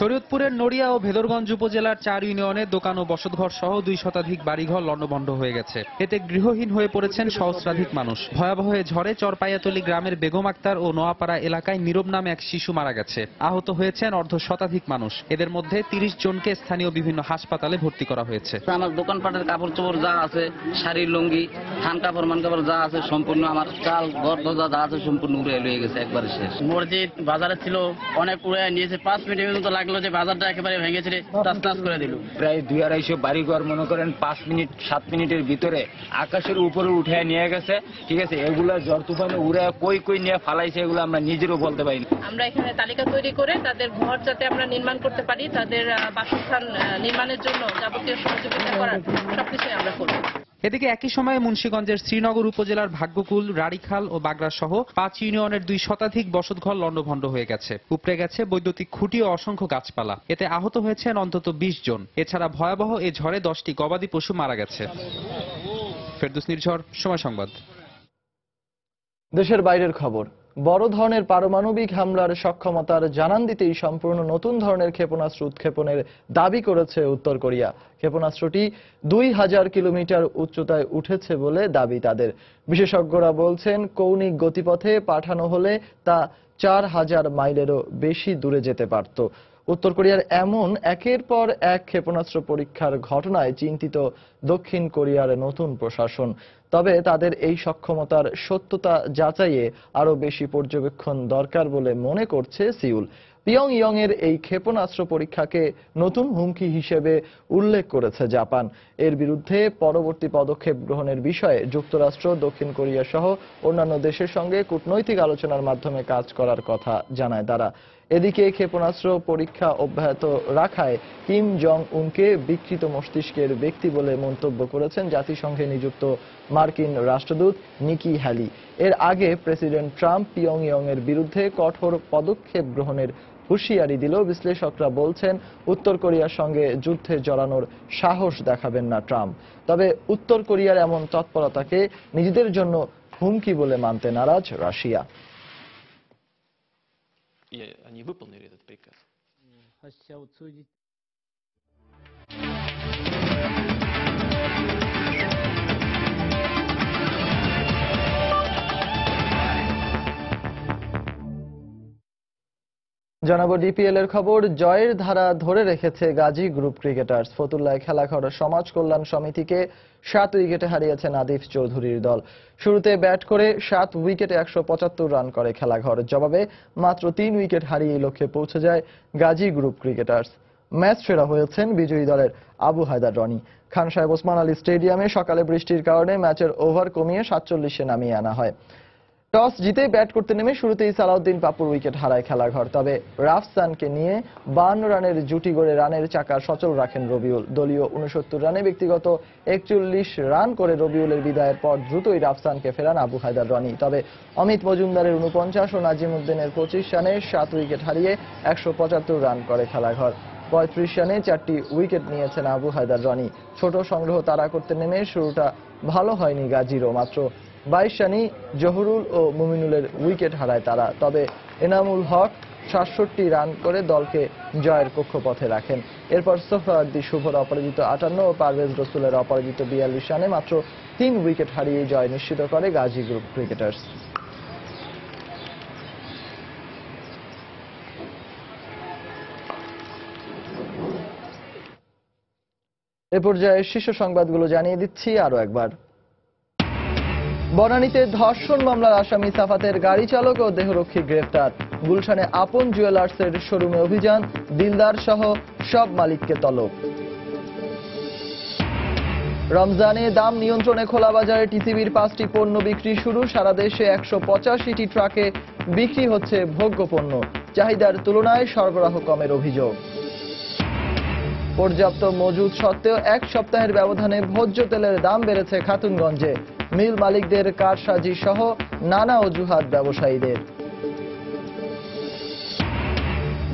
শরীয়তপুরের নড়িয়া ও ভেদরগঞ্জ উপজেলার 4 ইউনিয়নে দোকান ও বসতঘর সহ 2 শতাধিক বাড়িঘর লন্ডভন্ড হয়ে গেছে। এতে গৃহহীন হয়ে পড়েছেন সহস্রাধিক মানুষ। ভয়াবহ এ ঝড়ে চরপাইয়াতলী গ্রামের বেগম আক্তার ও নোয়াপাড়া এলাকায় নীরব নামে এক শিশু মারা গেছে। আহত হয়েছেন অর্ধ শতাধিক মানুষ। এদের মধ্যে 30 জনকে স্থানীয় বিভিন্ন হাসপাতালে ভর্তি করা হয়েছে। আমার দোকানপাটের কাপড় চোপড় যা আছে, শাড়ির লুঙ্গি, থান কাপড় মান কাপড় যা আছে সম্পূর্ণ আমার চাল ঘর দরজা যা আছে সম্পূর্ণ উড়ে লয়ে গেছে, একবারে শেষ। মসজিদ বাজারে ছিল অনেক উড়ে নিয়েছে। 5 মিনিটের মতো লাগলো যে বাজারটা একেবারে ভেঙেছে, টাস করে দিল। প্রায় 200-250 বাড়িঘর মনে করেন 5 মিনিট 7 মিনিটের ভিতরে আকাশের উপরে উঠে নিয়ে গেছে। ঠিক আছে, এগুলা ঝড় তুফানে উড়ে কই নিয়ে ফালাইছে, এগুলো আমরা নিজেরও বলতে পারি না। আমরা এখানে তালিকা তৈরি করে তাদের ঘর যাতে আমরা নির্মাণ করতে পারি, তাদের বাসস্থান নির্মাণের জন্য যাবতীয় সহযোগিতা করার সবকিছুই আমরা করব। এদিকে একই সময়ে মুন্সিগঞ্জের শ্রীনগর উপজেলার ভাগ্যকুল, রাড়িখাল ও বাগড়া সহ 5 ইউনিয়নের 2 শতাধিক বসতঘর লন্ডভন্ড হয়ে গেছে। উপড়ে গেছে বৈদ্যুতিক খুঁটি ও অসংখ্য গাছপালা। এতে আহত হয়েছেন অন্তত 20 জন। এছাড়া ভয়াবহ এ ঝড়ে 10টি গবাদি পশু মারা গেছে। ফেরদৌস নির্ঝর, সময় সংবাদ। দেশের বাইরের খবর। বড় ধরনের পারমাণবিক হামলার সক্ষমতার জানান দিতেই সম্পূর্ণ নতুন ধরনের ক্ষেপণাস্ত্র উৎক্ষেপণের দাবি করেছে উত্তর কোরিয়া। ক্ষেপণাস্ত্রটি 2000 কিলোমিটার উচ্চতায় উঠেছে বলে দাবি তাদের। বিশেষজ্ঞরা বলছেন কৌণিক গতিপথে পাঠানো হলে তা 4000 মাইলেরও বেশি দূরে যেতে পারত। উত্তর কোরিয়ার এমন একের পর এক ক্ষেপণাস্ত্র পরীক্ষার ঘটনায় চিন্তিত দক্ষিণ কোরিয়ার নতুন প্রশাসন। তবে তাদের এই সক্ষমতার সত্যতা যাচাইয়ে আরো বেশি পর্যবেক্ষণ দরকার বলে মনে করছে সিউল। পিয়ংইয়ং এর এই ক্ষেপণাস্ত্র পরীক্ষাকে নতুন হুমকি হিসেবে উল্লেখ করেছে জাপান। এর বিরুদ্ধে পরবর্তী পদক্ষেপ গ্রহণের বিষয়ে যুক্তরাষ্ট্র, দক্ষিণ কোরিয়া সহ অন্যান্য দেশের সঙ্গে কূটনৈতিক আলোচনার মাধ্যমে কাজ করার কথা জানায় তারা। এদিকে ক্ষেপণাস্ত্র পরীক্ষা অব্যাহত রাখায় কিম জং উনকে বিকৃত মস্তিষ্কের ব্যক্তি বলে মন্তব্য করেছেন জাতিসংঘে নিযুক্ত মার্কিন রাষ্ট্রদূত নিকি হ্যালি। এর আগে প্রেসিডেন্ট ট্রাম্প পিয়ংইয়ং এর বিরুদ্ধে কঠোর পদক্ষেপ গ্রহণের হুঁশিয়ারি দিলেও বিশ্লেষকরা বলছেন উত্তর কোরিয়ার সঙ্গে যুদ্ধে জড়ানোর সাহস দেখাবেন না ট্রাম্প। তবে উত্তর কোরিয়ার এমন তৎপরতাকে নিজেদের জন্য হুমকি বলে মানতে নারাজ রাশিয়া। Они выполнили этот приказ. জানাবো ডিপিএল এর খবর। জয়ের ধারা ধরে রেখেছে গাজী গ্রুপ ক্রিকেটার্স। ফতুল্লায় খেলাঘর সমাজ কল্যাণ সমিতিকে 7 উইকেটে হারিয়েছে নাদিফ চৌধুরীর দল। শুরুতে ব্যাট করে 7 উইকেটে 175 রান করে খেলাঘর। জবাবে মাত্র 3 উইকেট হারিয়ে লক্ষ্যে পৌঁছে যায় গাজী গ্রুপ ক্রিকেটার্স। ম্যাচ সেরা হয়েছেন বিজয়ী দলের আবু হায়দার রনি। খান সাহেব ওসমান আলী স্টেডিয়ামে সকালে বৃষ্টির কারণে ম্যাচের ওভার কমিয়ে 47-এ নামিয়ে আনা হয়। টস জিতে ব্যাট করতে নেমে শুরুতেই সালাউদ্দিন পাপুর উইকেট হারায় খেলাঘর। তবে রাফসানকে নিয়ে 52 রানের জুটি গড়ে রানের চাকা সচল রাখেন রবিউল। দলীয় 69 রানে ব্যক্তিগত 41 রান করে রবিউলের বিদায়ের পর দ্রুতই রাফসানকে ফেরান আবু হায়দার রনি। তবে অমিত মজুমদারের 49 ও নাজিমউদ্দিনের 25 রানে 7 উইকেট হারিয়ে 175 রান করে খেলাঘর। 35 রানে 4টি উইকেট নিয়েছেন আবু হায়দার রনি। ছোট সংগ্রহ তাড়া করতে নেমে শুরুটা ভালো হয়নি গাজীরও। মাত্র 22 রানে জহুরুল ও মুমিনুলের উইকেট হারায় তারা। তবে এনামুল হক 67 রান করে দলকে জয়ের কক্ষপথে রাখেন। এরপর সোহরাওয়ার্দী শুভর অপরাজিত 58 ও পারভেজ রসুলের অপরাজিত 42 রানে মাত্র 3 উইকেট হারিয়ে জয় নিশ্চিত করে গাজী গ্রুপ ক্রিকেটার্স। এ পর্যায়ে শীর্ষ সংবাদগুলো জানিয়ে দিচ্ছি আরো একবার। বনানীতে ধর্ষণ মামলার আসামি সাফাতের গাড়ি চালক ও দেহরক্ষী গ্রেফতার। গুলশানে আপন জুয়েলার্সের শোরুমে অভিযান, দিলদার সহ সব মালিককে তলব। রমজানে দাম নিয়ন্ত্রণে খোলা বাজারে টিসিবির 5টি পণ্য বিক্রি শুরু। সারা দেশে 185টি ট্রাকে বিক্রি হচ্ছে ভোগ্য পণ্য। চাহিদার তুলনায় সরবরাহ কমের অভিযোগ। পর্যাপ্ত মজুদ সত্ত্বেও এক সপ্তাহের ব্যবধানে ভোজ্য তেলের দাম বেড়েছে খাতুনগঞ্জে। মিল মালিকদের কারসাজি সহ নানা অজুহাত ব্যবসায়ীদের।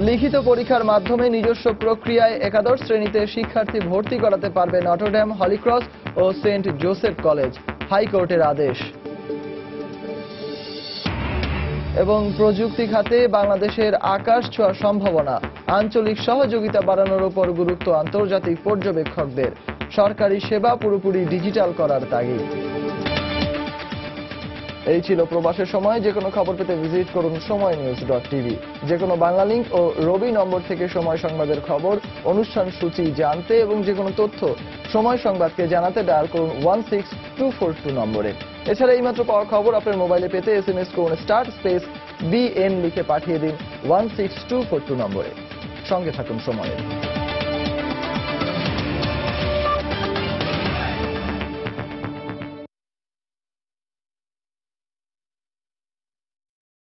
লিখিত পরীক্ষার মাধ্যমে নিজস্ব প্রক্রিয়ায় একাদশ শ্রেণীতে শিক্ষার্থী ভর্তি করাতে পারবে নটরডেম, হলিক্রস ও সেন্ট জোসেফ কলেজ। হাইকোর্টের আদেশ। এবং প্রযুক্তি খাতে বাংলাদেশের আকাশ ছোঁয়া সম্ভাবনা, আঞ্চলিক সহযোগিতা বাড়ানোর উপর গুরুত্ব আন্তর্জাতিক পর্যবেক্ষকদের। সরকারি সেবা পুরোপুরি ডিজিটাল করার তাগিদ। এই ছিল প্রবাসের সময়। যে কোনো খবর পেতে ভিজিট করুন সময়নিউজ.tv। যে কোনো বাংলা লিংক ও রবি নম্বর থেকে সময় সংবাদের খবর, অনুষ্ঠান সূচি জানতে এবং যে কোনো তথ্য সময় সংবাদকে জানাতে ডায়াল করুন 16242 নম্বরে। এছাড়া এইমাত্র পাওয়া খবর আপনার মোবাইলে পেতে SMS করুন *BN লিখে পাঠিয়ে দিন 16242 নম্বরে। সঙ্গে থাকুন সময়ের।